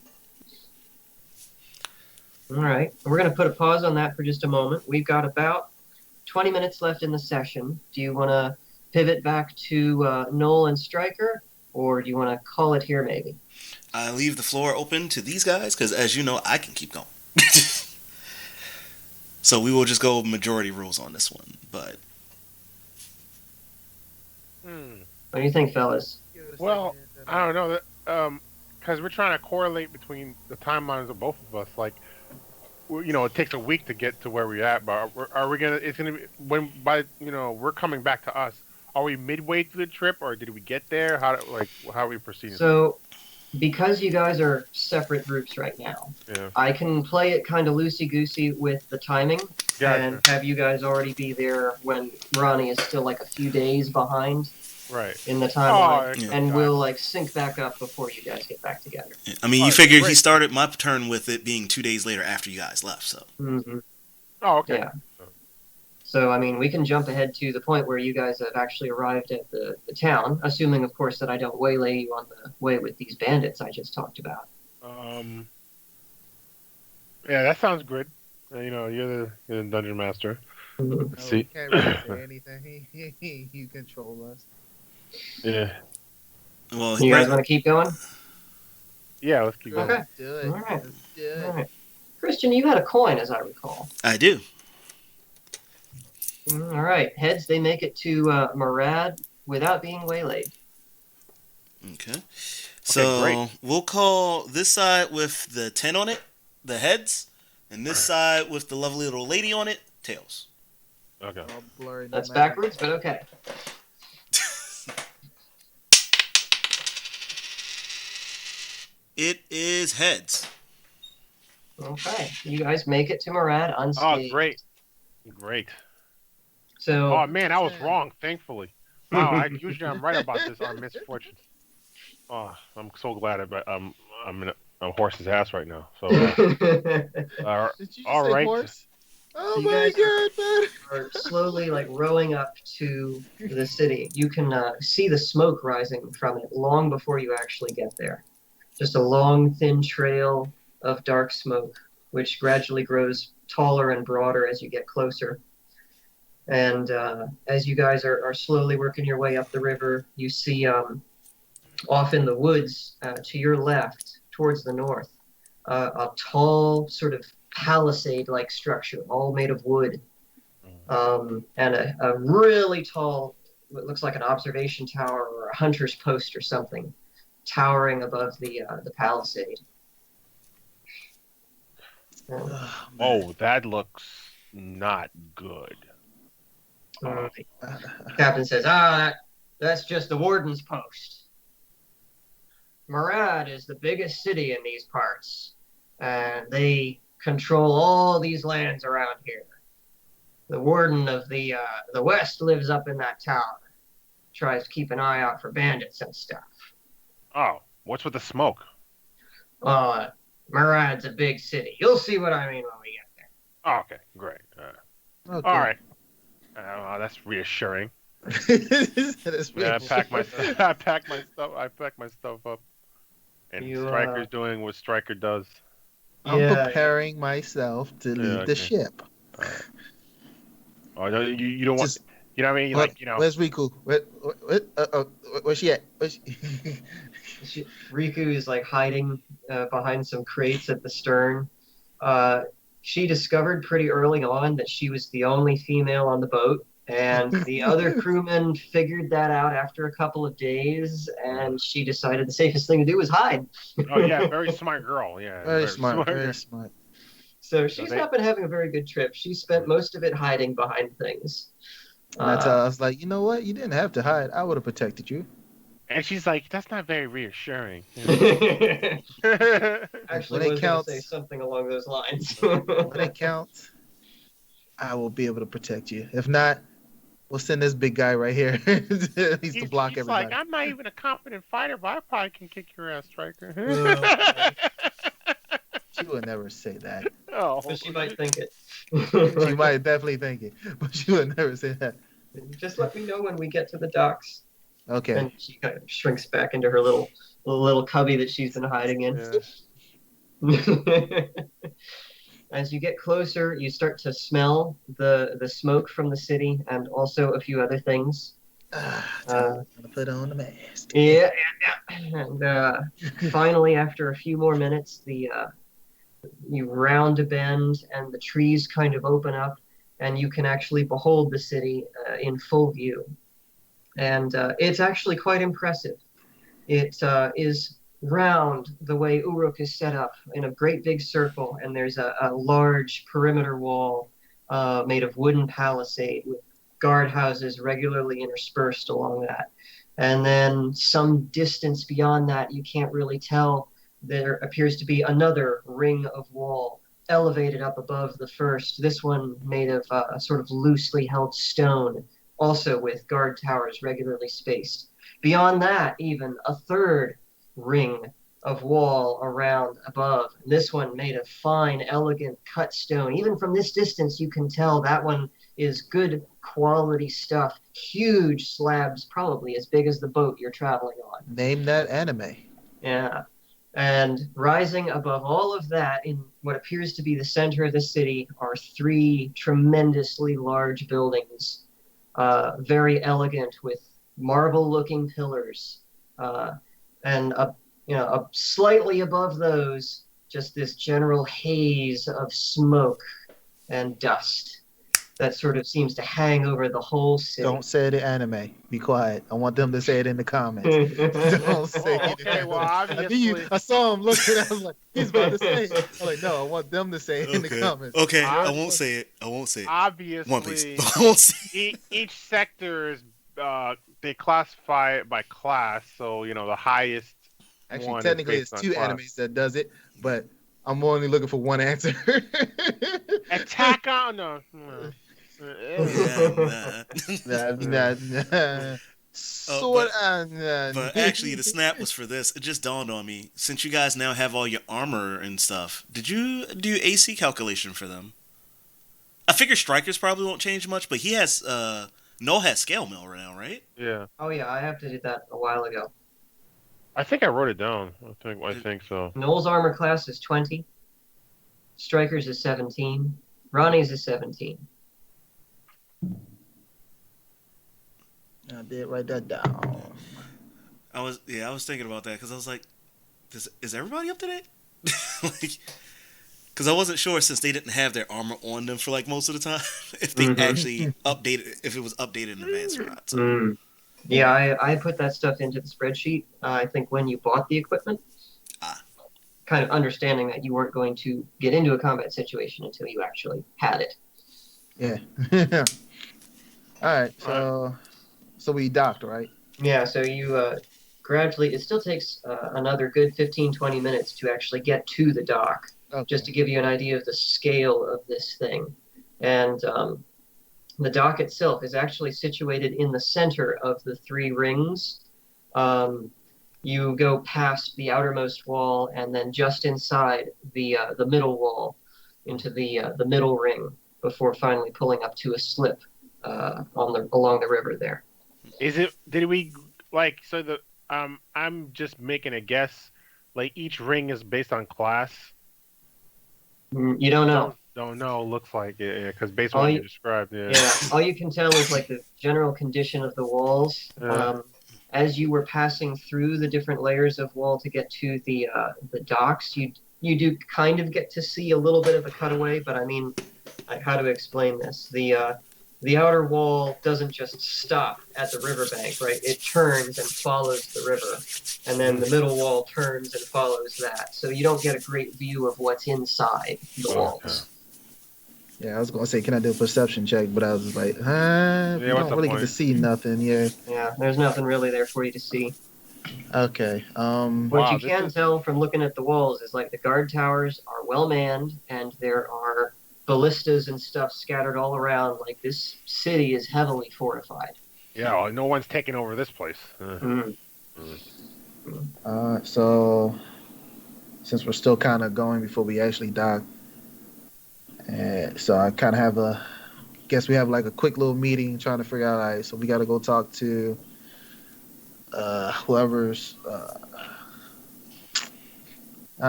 right. We're going to put a pause on that for just a moment. We've got about 20 minutes left in the session. Do you want to pivot back to Noel and Stryker, or do you want to call it here maybe? I leave the floor open to these guys because, as you know, I can keep going. So we will just go majority rules on this one. But What do you think, fellas? Well, I don't know that because we're trying to correlate between the timelines of both of us. Like, it takes a week to get to where we're at, but are we gonna? It's gonna be we're coming back to us. Are we midway through the trip, or did we get there? How are we proceeding? So, because you guys are separate groups right now, Yeah. I can play it kind of loosey-goosey with the timing and have you guys already be there when Ronnie is still like a few days behind in the timeline, and we'll like sync back up before you guys get back together. I mean, you figured he started my turn with it being 2 days later after you guys left, so. Mm-hmm. Oh, okay. Yeah. So, I mean, we can jump ahead to the point where you guys have actually arrived at the town, assuming, of course, that I don't waylay you on the way with these bandits I just talked about. Yeah, that sounds good. You're the dungeon master. Mm-hmm. See? You can't really say anything. You control us. Yeah. Well, You guys want to keep going? Yeah, let's keep going. Okay. Do it. All right. Let's do it. All right. Christian, you had a coin, as I recall. I do. All right. Heads, they make it to Murad without being waylaid. Okay. So we'll call this side with the 10 on it, the heads, and this side with the lovely little lady on it, tails. Okay. That's backwards, but okay. It is heads. Okay. You guys make it to Murad unscathed. Oh, great. So. Oh man, I was wrong. Thankfully. Wow. Usually I'm right about this. Our misfortune. Oh, I'm so glad I'm in a horse's ass right now. So. Did you all say right. Horse? Oh You my guys god, man! are slowly like rowing up to the city. You can see the smoke rising from it long before you actually get there. Just a long, thin trail of dark smoke, which gradually grows taller and broader as you get closer. And as you guys are slowly working your way up the river, you see off in the woods to your left, towards the north, a tall sort of palisade-like structure, all made of wood, and a really tall, what looks like an observation tower or a hunter's post or something, towering above the palisade. Oh, that looks not good. Captain says, that's just the warden's post. Murad is the biggest city in these parts, and they control all these lands around here. The warden of the west lives up in that tower, tries to keep an eye out for bandits and stuff. Oh, what's with the smoke? Murad's a big city. You'll see what I mean when we get there. Oh, okay, great. Okay. All right. That's reassuring. I pack my stuff up, and Stryker's doing what Stryker does. I'm preparing myself to leave the ship. Oh, no, you don't want. You know what I mean? Where's Riku? Where's she at? Riku is like hiding behind some crates at the stern. She discovered pretty early on that she was the only female on the boat, and the other crewmen figured that out after a couple of days, and she decided the safest thing to do was hide. Oh yeah, very smart girl. Yeah, very smart. Very smart. So she's not been having a very good trip. She spent most of it hiding behind things. And I was like, you know what? You didn't have to hide. I would have protected you. And she's like, that's not very reassuring. Actually, when it counts, say something along those lines. When it counts, I will be able to protect you. If not, we'll send this big guy right here. He's to block everybody. Like, I'm not even a competent fighter, but I probably can kick your ass, Stryker. She would never say that. Oh, but she might think it. She might definitely think it, but she would never say that. Just let me know when we get to the docks. Okay. And she kind of shrinks back into her little cubby that she's been hiding in. Yeah. As you get closer, you start to smell the smoke from the city and also a few other things. Time to put on the mask. Yeah, and finally, after a few more minutes, you round a bend, and the trees kind of open up, and you can actually behold the city in full view. And it's actually quite impressive. It is round the way Uruk is set up in a great big circle, and there's a large perimeter wall made of wooden palisade with guardhouses regularly interspersed along that. And then some distance beyond that, you can't really tell, there appears to be another ring of wall elevated up above the first, this one made of a sort of loosely held stone, also with guard towers regularly spaced. Beyond that, even a third ring of wall around above. This one made of fine, elegant cut stone. Even from this distance, you can tell that one is good quality stuff. Huge slabs, probably as big as the boat you're traveling on. Name that anime. Yeah. And rising above all of that, in what appears to be the center of the city, are three tremendously large buildings, very elegant with marble-looking pillars, and slightly above those, just this general haze of smoke and dust that sort of seems to hang over the whole city. Don't say it in anime. Be quiet. I want them to say it in the comments. Don't say it. Okay, well, obviously. I saw him looking. I was like, he's about to say it. I'm like, no, I want them to say it in the comments. Okay, I won't say it. Obviously, One Piece. I won't say it. Each sector is they classify it by class. So the highest. Actually, technically, it's two animes that does it, but I'm only looking for one answer. Attack on no. But actually, the snap was for this. It just dawned on me. Since you guys now have all your armor and stuff, did you do AC calculation for them? I figure Strikers probably won't change much, but he has Noel has scale mail right now, right? Yeah. Oh yeah, I have to do that a while ago. I think I wrote it down. I think so. Noel's armor class is 20. Strikers is 17. Ronnie's is 17. I did write that down. I was thinking about that because I was like, is everybody up to date? Because I wasn't sure since they didn't have their armor on them for like most of the time if they actually updated, if it was updated in advance or not. So. Yeah, I put that stuff into the spreadsheet. I think when you bought the equipment, kind of understanding that you weren't going to get into a combat situation until you actually had it. Yeah. All right. So we docked, right? Yeah. So you gradually. It still takes another good 15-20 minutes to actually get to the dock. Okay. Just to give you an idea of the scale of this thing, and the dock itself is actually situated in the center of the three rings. You go past the outermost wall, and then just inside the middle wall, into the middle ring, before finally pulling up to a slip along the river there. Did we so the I'm just making a guess. Like each ring is based on class. You don't know. Don't know. Looks like it, because based on what you described, yeah. All you can tell is like the general condition of the walls. As you were passing through the different layers of wall to get to the docks, you do kind of get to see a little bit of a cutaway. But I mean, how to explain this? The outer wall doesn't just stop at the riverbank, right? It turns and follows the river, and then the middle wall turns and follows that. So you don't get a great view of what's inside the walls. Yeah, I was gonna say, can I do a perception check? But I was like, you don't really get to see nothing. Yeah. Yeah, there's nothing really there for you to see. Okay. What you can tell from looking at the walls is like the guard towers are well manned, and there are ballistas and stuff scattered all around. Like this city is heavily fortified. Yeah, well, no one's taking over this place. So since we're still kind of going before we actually dock, so I kind of guess we have like a quick little meeting trying to figure out, all right, so we got to go talk to whoever's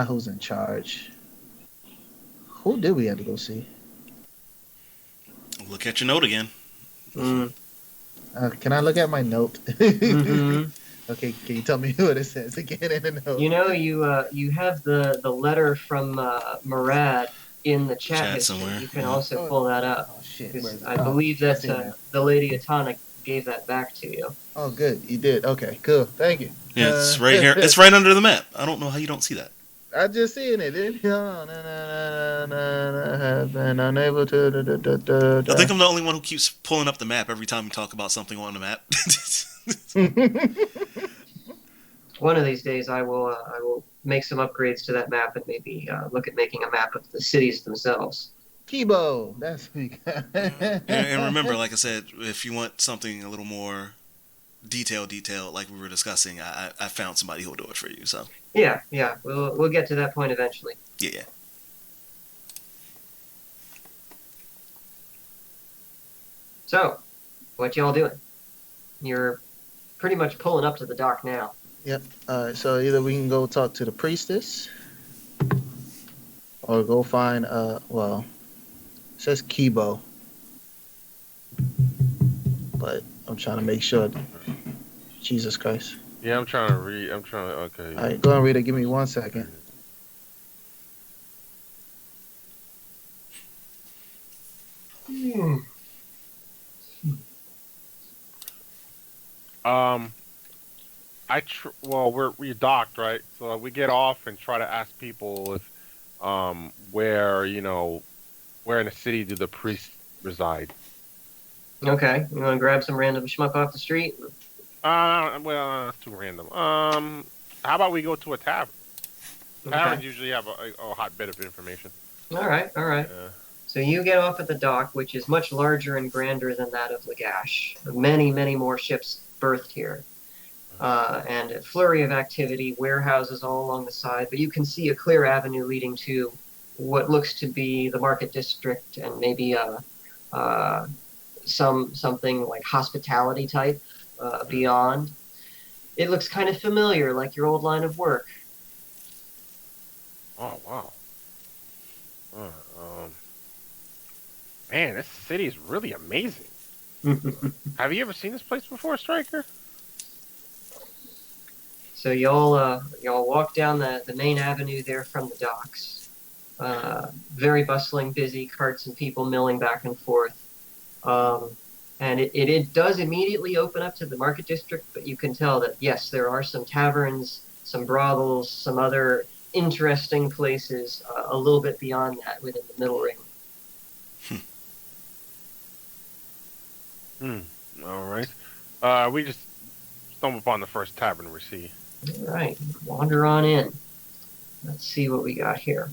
who's in charge. Who did we have to go see? Look at your note again. Can I look at my note? Mm-hmm. Okay, can you tell me what it says again in the note? You know, you have the letter from Murad in the chat Chat history. somewhere, You can yeah. also pull that up. Oh shit! 'Cause Where is it? I Oh, believe I that see it now. the Lady Atana gave that back to you. Oh, good. You did. Okay, cool. Thank you. Yeah, it's right here. It's right under the map. I don't know how you don't see that. I just seen it. Have been unable to. I think I'm the only one who keeps pulling up the map every time we talk about something on the map. One of these days, I will make some upgrades to that map and maybe look at making a map of the cities themselves. Kibo. That's me. and remember, like I said, if you want something a little more detailed, like we were discussing, I found somebody who'll do it for you. So Yeah, we'll get to that point eventually. yeah. So, what y'all doing? You're pretty much pulling up to the dock now. Yep. All right. So either we can go talk to the priestess, or go find well, it says Kibo, but I'm trying to make sure. Jesus Christ. Yeah, I'm trying to read. Okay. All right, go and read it. Give me 1 second. Well, we docked, right? So we get off and try to ask people if, where in the city do the priests reside? Okay, you want to grab some random schmuck off the street? Well, that's too random. How about we go to a tavern? Taverns Okay. usually have a hotbed of information. All right. So you get off at the dock, which is much larger and grander than that of Lagash. Many, many more ships berthed here. And a flurry of activity, warehouses all along the side, but you can see a clear avenue leading to what looks to be the market district and maybe something like hospitality type beyond. It looks kind of familiar, like your old line of work. Oh wow. Man, this city is really amazing. Have you ever seen this place before, Striker? So y'all walk down the main avenue there from the docks. Very bustling, busy, carts and people milling back and forth. And it does immediately open up to the market district, but you can tell that, yes, there are some taverns, some brothels, some other interesting places a little bit beyond that within the middle ring. All right. We just stumble upon the first tavern we see. All right, wander on in. Let's see what we got here.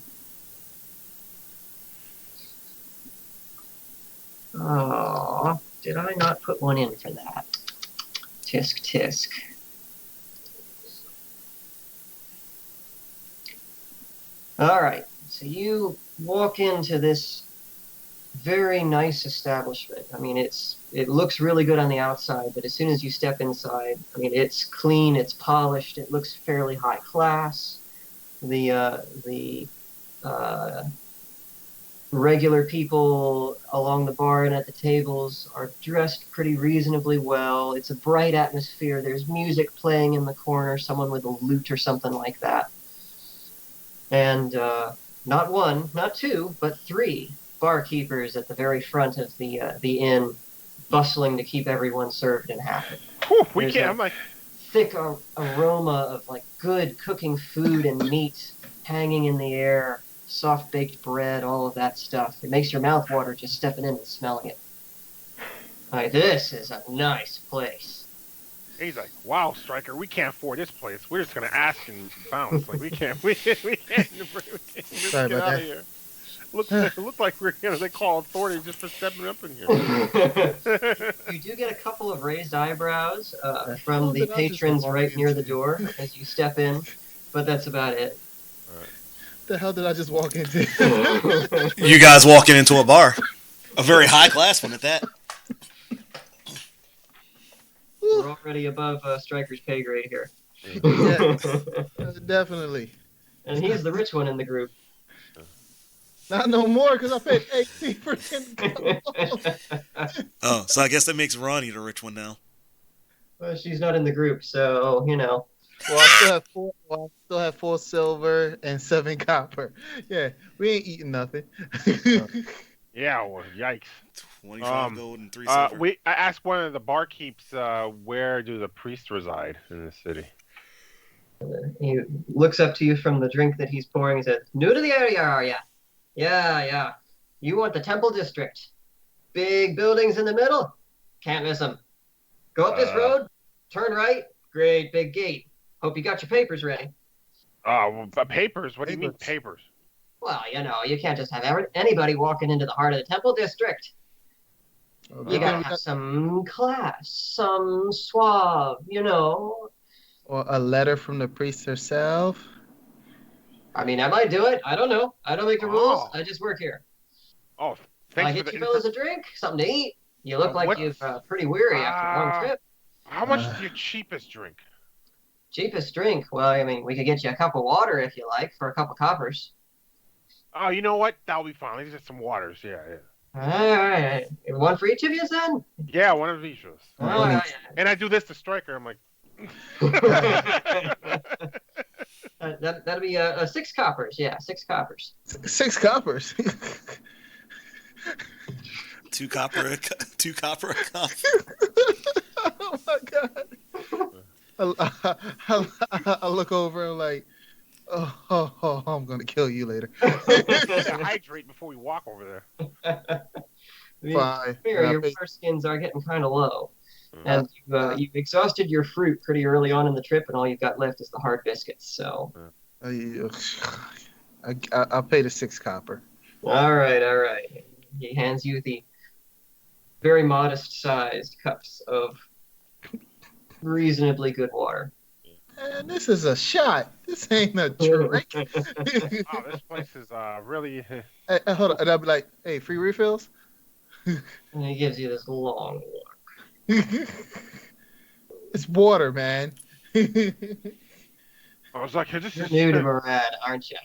Oh, did I not put one in for that? Tisk tisk. All right, so you walk into this very nice establishment. I mean, it looks really good on the outside, but as soon as you step inside, I mean, it's clean, it's polished, it looks fairly high class. The regular people along the bar and at the tables are dressed pretty reasonably well. It's a bright atmosphere. There's music playing in the corner, someone with a lute or something like that. And not one, not two, but three barkeepers at the very front of the inn, bustling to keep everyone served and happy. Whew, There's a thick aroma of like good cooking food and meat hanging in the air, soft baked bread, all of that stuff. It makes your mouth water just stepping in and smelling it. Like, this is a nice place. He's like, "Wow, Striker, we can't afford this place. We're just gonna ask and bounce. Like we can't just Sorry get about out that. of here." Look like we're they call authority just for stepping up in here. You do get a couple of raised eyebrows Oh, from the did I just patrons walk right near into? the door as you step in, but that's about it. The hell did I just walk into? You guys walking into a bar, a very high class one at that. We're already above Striker's pay grade here. Yeah, definitely. And he's the rich one in the group. Not no more, because I paid 18 for $10. Oh, so I guess that makes Ronnie the rich one now. Well, she's not in the group, so Well, I still have four. Well, I still have 4 silver and 7 copper. Yeah, we ain't eating nothing. Yeah, well, yikes. 25 gold and 3 silver. I asked one of the barkeeps, where do the priests reside in the city? He looks up to you from the drink that he's pouring and says, "New to the area, are ya? Yeah, yeah. You want the Temple District. Big buildings in the middle? Can't miss them. Go up this road, turn right, great big gate. Hope you got your papers ready." Papers? What do you mean papers? Well, you can't just have anybody walking into the heart of the Temple District. You gotta have some class, some suave, Or a letter from the priest herself. I mean, I might do it. I don't know. I don't make the rules. I just work here. Oh, I get you fellas a drink, something to eat. You look like you're pretty weary after a long trip. How much is your cheapest drink? Cheapest drink? Well, I mean, we could get you a cup of water if you like for a couple coppers. Oh, you know what? That'll be fine. Let's get some waters. Yeah. All right. One for each of you, then? Yeah, one of each of us. All right. And I do this to Stryker. I'm like... That'll be 6 coppers. Yeah, 6 coppers. 6 coppers. 2 copper a cup. Oh my god. I look over and like, oh, I'm gonna kill you later. Hydrate before we walk over there. Fine. Your water skins are getting kind of low. And you've exhausted your fruit pretty early on in the trip, and all you've got left is the hard biscuits. So, I'll pay the 6 copper. All right. He hands you the very modest-sized cups of reasonably good water. And this is a shot. This ain't a drink. This place is really. Hey, hold on, and I'll be like, "Hey, free refills." And he gives you this long look. It's water, man. I was like, this You're is new to Murad, aren't you?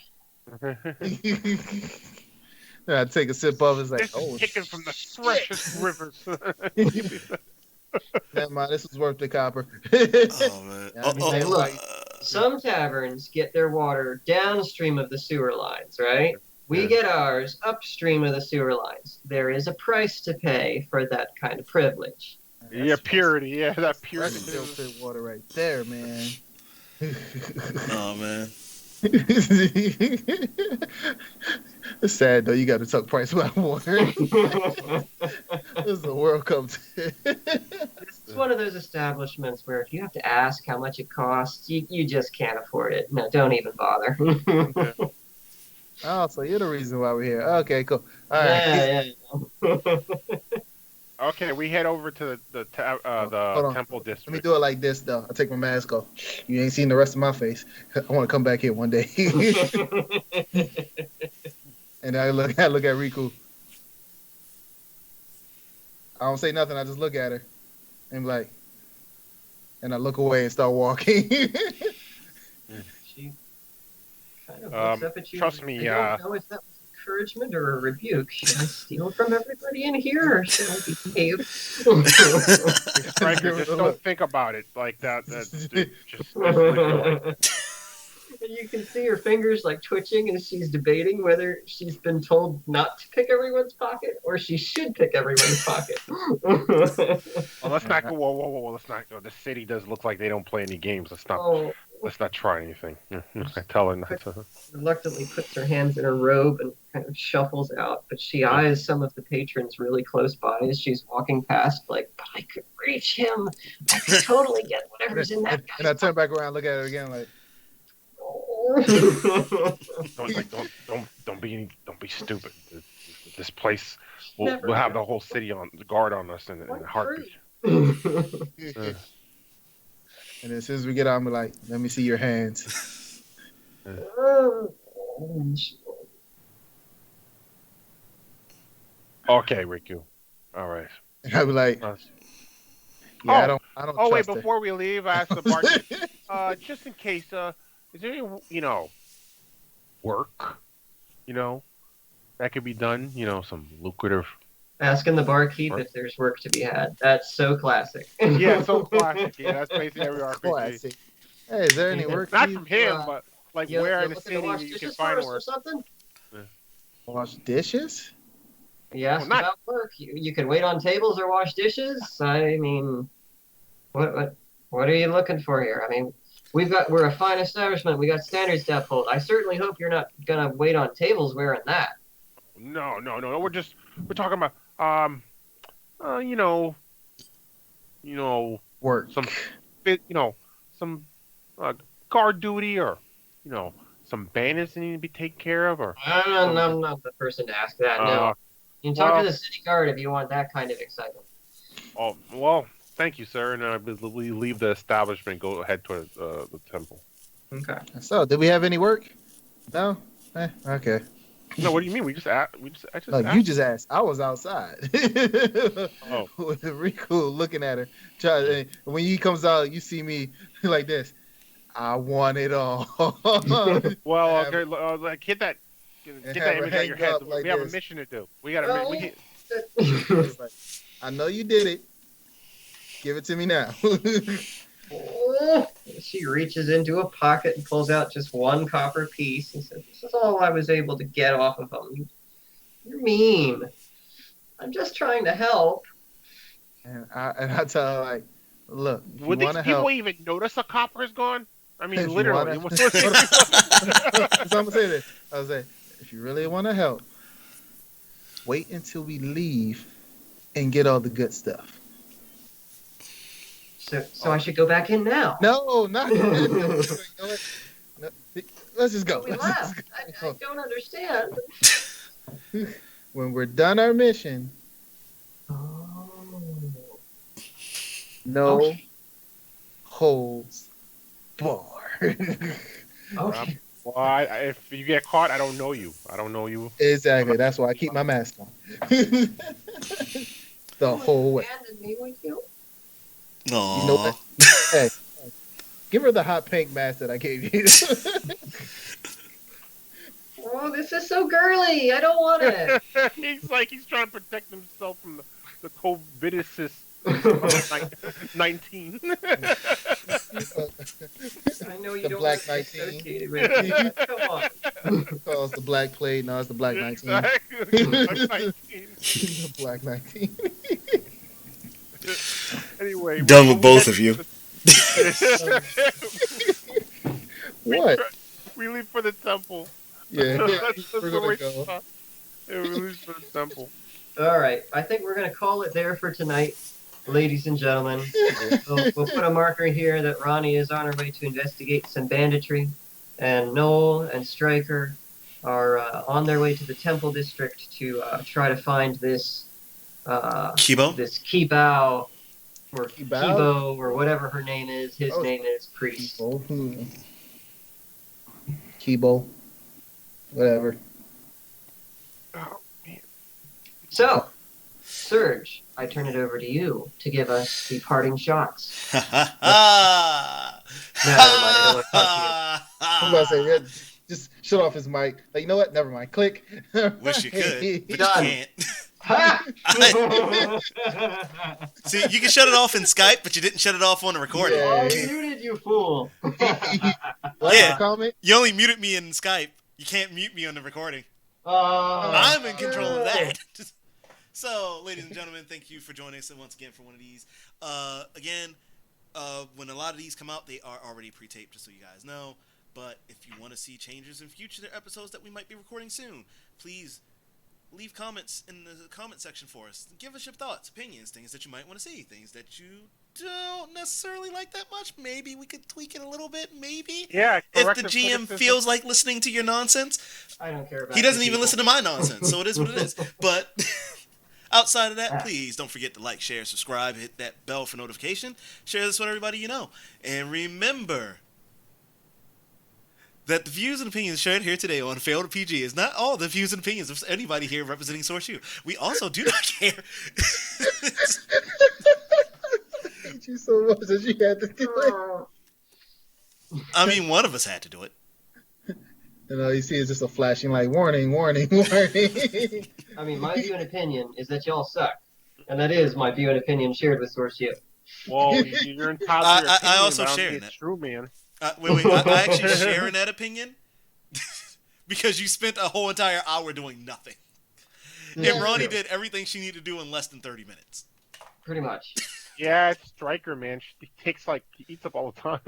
I take a sip of it. It's like, this is taken from the freshest rivers. Never mind, this is worth the copper. Oh man. Hey, look, some taverns get their water downstream of the sewer lines, right? We get ours upstream of the sewer lines. There is a price to pay for that kind of privilege. Yeah, purity. Yeah, that purity. That's filtered water right there, man. Oh man. It's sad though. You got to talk price about water. This is the World Cup. It's one of those establishments where if you have to ask how much it costs, you just can't afford it. No, don't even bother. Oh, so you're the reason why we're here. Okay, cool. All right. Yeah. Okay, we head over to the Temple District. Let me do it like this though. I take my mask off. You ain't seen the rest of my face. I want to come back here one day. And I look at Riku. I don't say nothing. I just look at her, and like, and I look away and start walking. She kind of looks up at you. Trust me. I don't know if that was encouragement or a rebuke. Should I steal from everybody in here, or should I behave? Stryker, just don't think about it like that. And you can see her fingers like twitching as she's debating whether she's been told not to pick everyone's pocket or she should pick everyone's pocket. Well, let's not go. Whoa! Let's not go. The city does look like they don't play any games. Let's not try anything. I tell her not to. Reluctantly puts her hands in her robe and kind of shuffles out, but she eyes some of the patrons really close by as she's walking past, like, but I could reach him. I could totally get whatever's in that guy's And I turn back around, look at her again, like. Don't be stupid. This place we'll have the whole city on guard on us in a heartbeat. And as soon as we get out, I'm like, let me see your hands. Okay, Riku. All right. And I'll be like, I don't. Oh wait, trust before we leave, I asked the barkeep, just in case, is there any, work, that could be done. Some lucrative. Asking the barkeep if there's work to be had. That's so classic. Yeah, so classic. Yeah, that's basically every RPG. Classic. Hey, is there any work? Not you from him, uh, but like You where in the looking to city wash you can dishes find for us or work. something? wash dishes? You asked not- about work. You can wait on tables or wash dishes. I mean, what are you looking for here? I mean, we're a fine establishment. We got standards to uphold. I certainly hope you're not gonna wait on tables wearing that. No. We're talking about uh, you know, you know, Work. some fit, some guard duty or some bandits that need to be taken care of or I'm not the person to ask that. No, uh you can talk well to the city guard if you want that kind of excitement. oh well thank you sir, and we leave the establishment, go head toward the temple. Okay. So, did we have any work? No? Okay. No, what do you mean? I just No, asked. you just asked. I was outside. Oh. With Riku looking at her. When he comes out, you see me like this. I want it all. Well, Have- okay, like hit that have that her image on your hang head. up like We have a this. mission to do. We got to Oh. It's like, I know you did it. Give it to me now. She reaches into a pocket and pulls out just one copper piece and says, "This is all I was able to get off of them. You're mean. I'm just trying to help." and I tell her, like, look, if you Would these want to people help. even notice a copper is gone? I mean, If you literally. wanna- So I'm gonna say this. I was like, if you really want to help, wait until we leave and get all the good stuff. So I should go back in now. No, not no, let's just go. We left. I don't understand. When we're done our mission, Oh. no Okay. holds bar. Okay. Well, if you get caught, I don't know you. I don't know you. Exactly. That's why I keep my mask on. The whole way. Abandon me with you? Aww. You know what? Hey, give her the hot pink mask that I gave you. Oh, this is so girly. I don't want it. He's trying to protect himself from the COVIDicist 19. I know you The don't Black want to be 19. associated with it. Come on. Oh, it's the black plague. No, it's the black 19. Exactly. Black 19. The black 19. Anyway, Done with both of you. What? We leave for the temple. Yeah, That's we're where gonna we go. stop. Yeah, we leave for the temple. All right. I think we're going to call it there for tonight, ladies and gentlemen. We'll put a marker here that Ronnie is on her way to investigate some banditry, and Noel and Stryker are on their way to the Temple District to try to find this Kibo? this Kibao or Kibao? Kibo or whatever her name is. His Oh. name is Priest. Kibo. Whatever. Oh, man. So, Serge, I turn it over to you to give us the parting shots. Ha ha ha! No, never mind, I don't want to talk I'm about to say, yeah, just shut off his mic. Like, you know what? Never mind. Click. Wish you could, but Done. you can't. Ha! See, you can shut it off in Skype, but you didn't shut it off on the recording. Yeah. Oh, muted, you fool. Like Yeah. a comment? You only muted me in Skype. You can't mute me on the recording. I'm in control of that. So, ladies and gentlemen, thank you for joining us once again for one of these. Again, when a lot of these come out, they are already pre-taped, just so you guys know. But if you want to see changes in future episodes that we might be recording soon, please leave comments in the comment section for us. Give us your thoughts, opinions, things that you might want to see, things that you don't necessarily like that much. Maybe we could tweak it a little bit, maybe. Yeah, If the corrective GM criticism. feels like listening to your nonsense, I don't care about he doesn't you even people. listen to my nonsense, so it is what it is. But outside of that, please don't forget to like, share, subscribe, hit that bell for notification, share this with everybody you know. And remember that the views and opinions shared here today on Failed PG is not all the views and opinions of anybody here representing SourceU. We also do not care. I hate you so much that you had to do it. I mean, one of us had to do it. And all you see is just a flashing light, warning, warning, warning. I mean, my view and opinion is that y'all suck. And that is my view and opinion shared with SourceU. Well, you're entitled to your opinion, I also but I don't share think that. it's true, man. Wait. I actually share in that opinion because you spent a whole entire hour doing nothing. Yeah, And Ronnie true. did everything she needed to do in less than 30 minutes. Pretty much. Yeah, it's Stryker, man. He eats up all the time.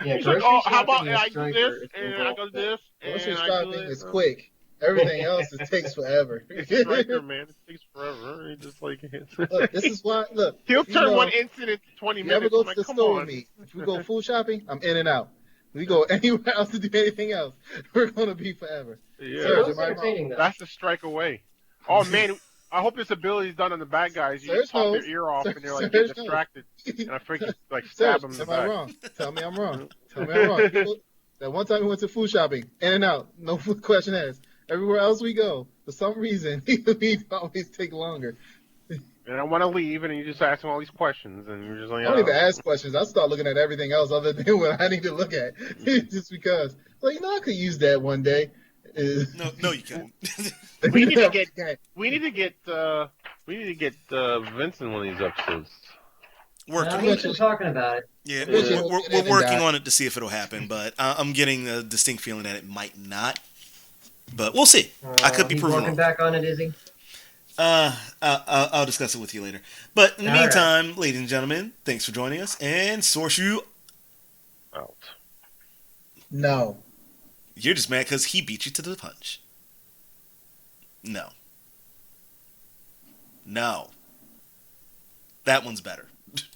Yeah, He's like, grocery oh, how about shopping is I do Stryker. this, It's and I involved. go this, Grocery and I do shopping it. is quick. Everything else it takes forever. It's Stryker, man. It takes forever. He just like Look, this is why. Look, he'll you turn know, one incident to 20 if you ever minutes. go I'm to like, the come store on. with me, if we go food shopping, I'm in and out. We go anywhere else to do anything else, we're gonna be forever. Yeah, Sir, Most am I wrong? entertaining, though. that's the Stryker way. Oh man, I hope this ability is done on the bad guys. You just Serge pop their knows. ear off, and they're like Serge getting knows. distracted, and I freaking like Serge, stab them in the am I back. wrong? Tell me I'm wrong. Tell me I'm wrong. That one time we went to food shopping, in and out, no food question asked. Everywhere else we go, for some reason, we always take longer. And I want to leave, and you just ask them all these questions, and you're just like, I don't even ask questions. I start looking at everything else other than what I need to look at, just because. Like, I could use that one day. No, you can't. We need to Okay. we need to get Vince in one of these episodes. Now, Working. he's been talking about it. Yeah, Eventually we're we'll get it working and on it to see if it'll happen, but I'm getting a distinct feeling that it might not. But we'll see. I could be He's proven working wrong. back on it, is he? I'll discuss it with you later. But in the All right. meantime, ladies and gentlemen, thanks for joining us. And SourceU, Out. No. you're just mad because he beat you to the punch. No. That one's better.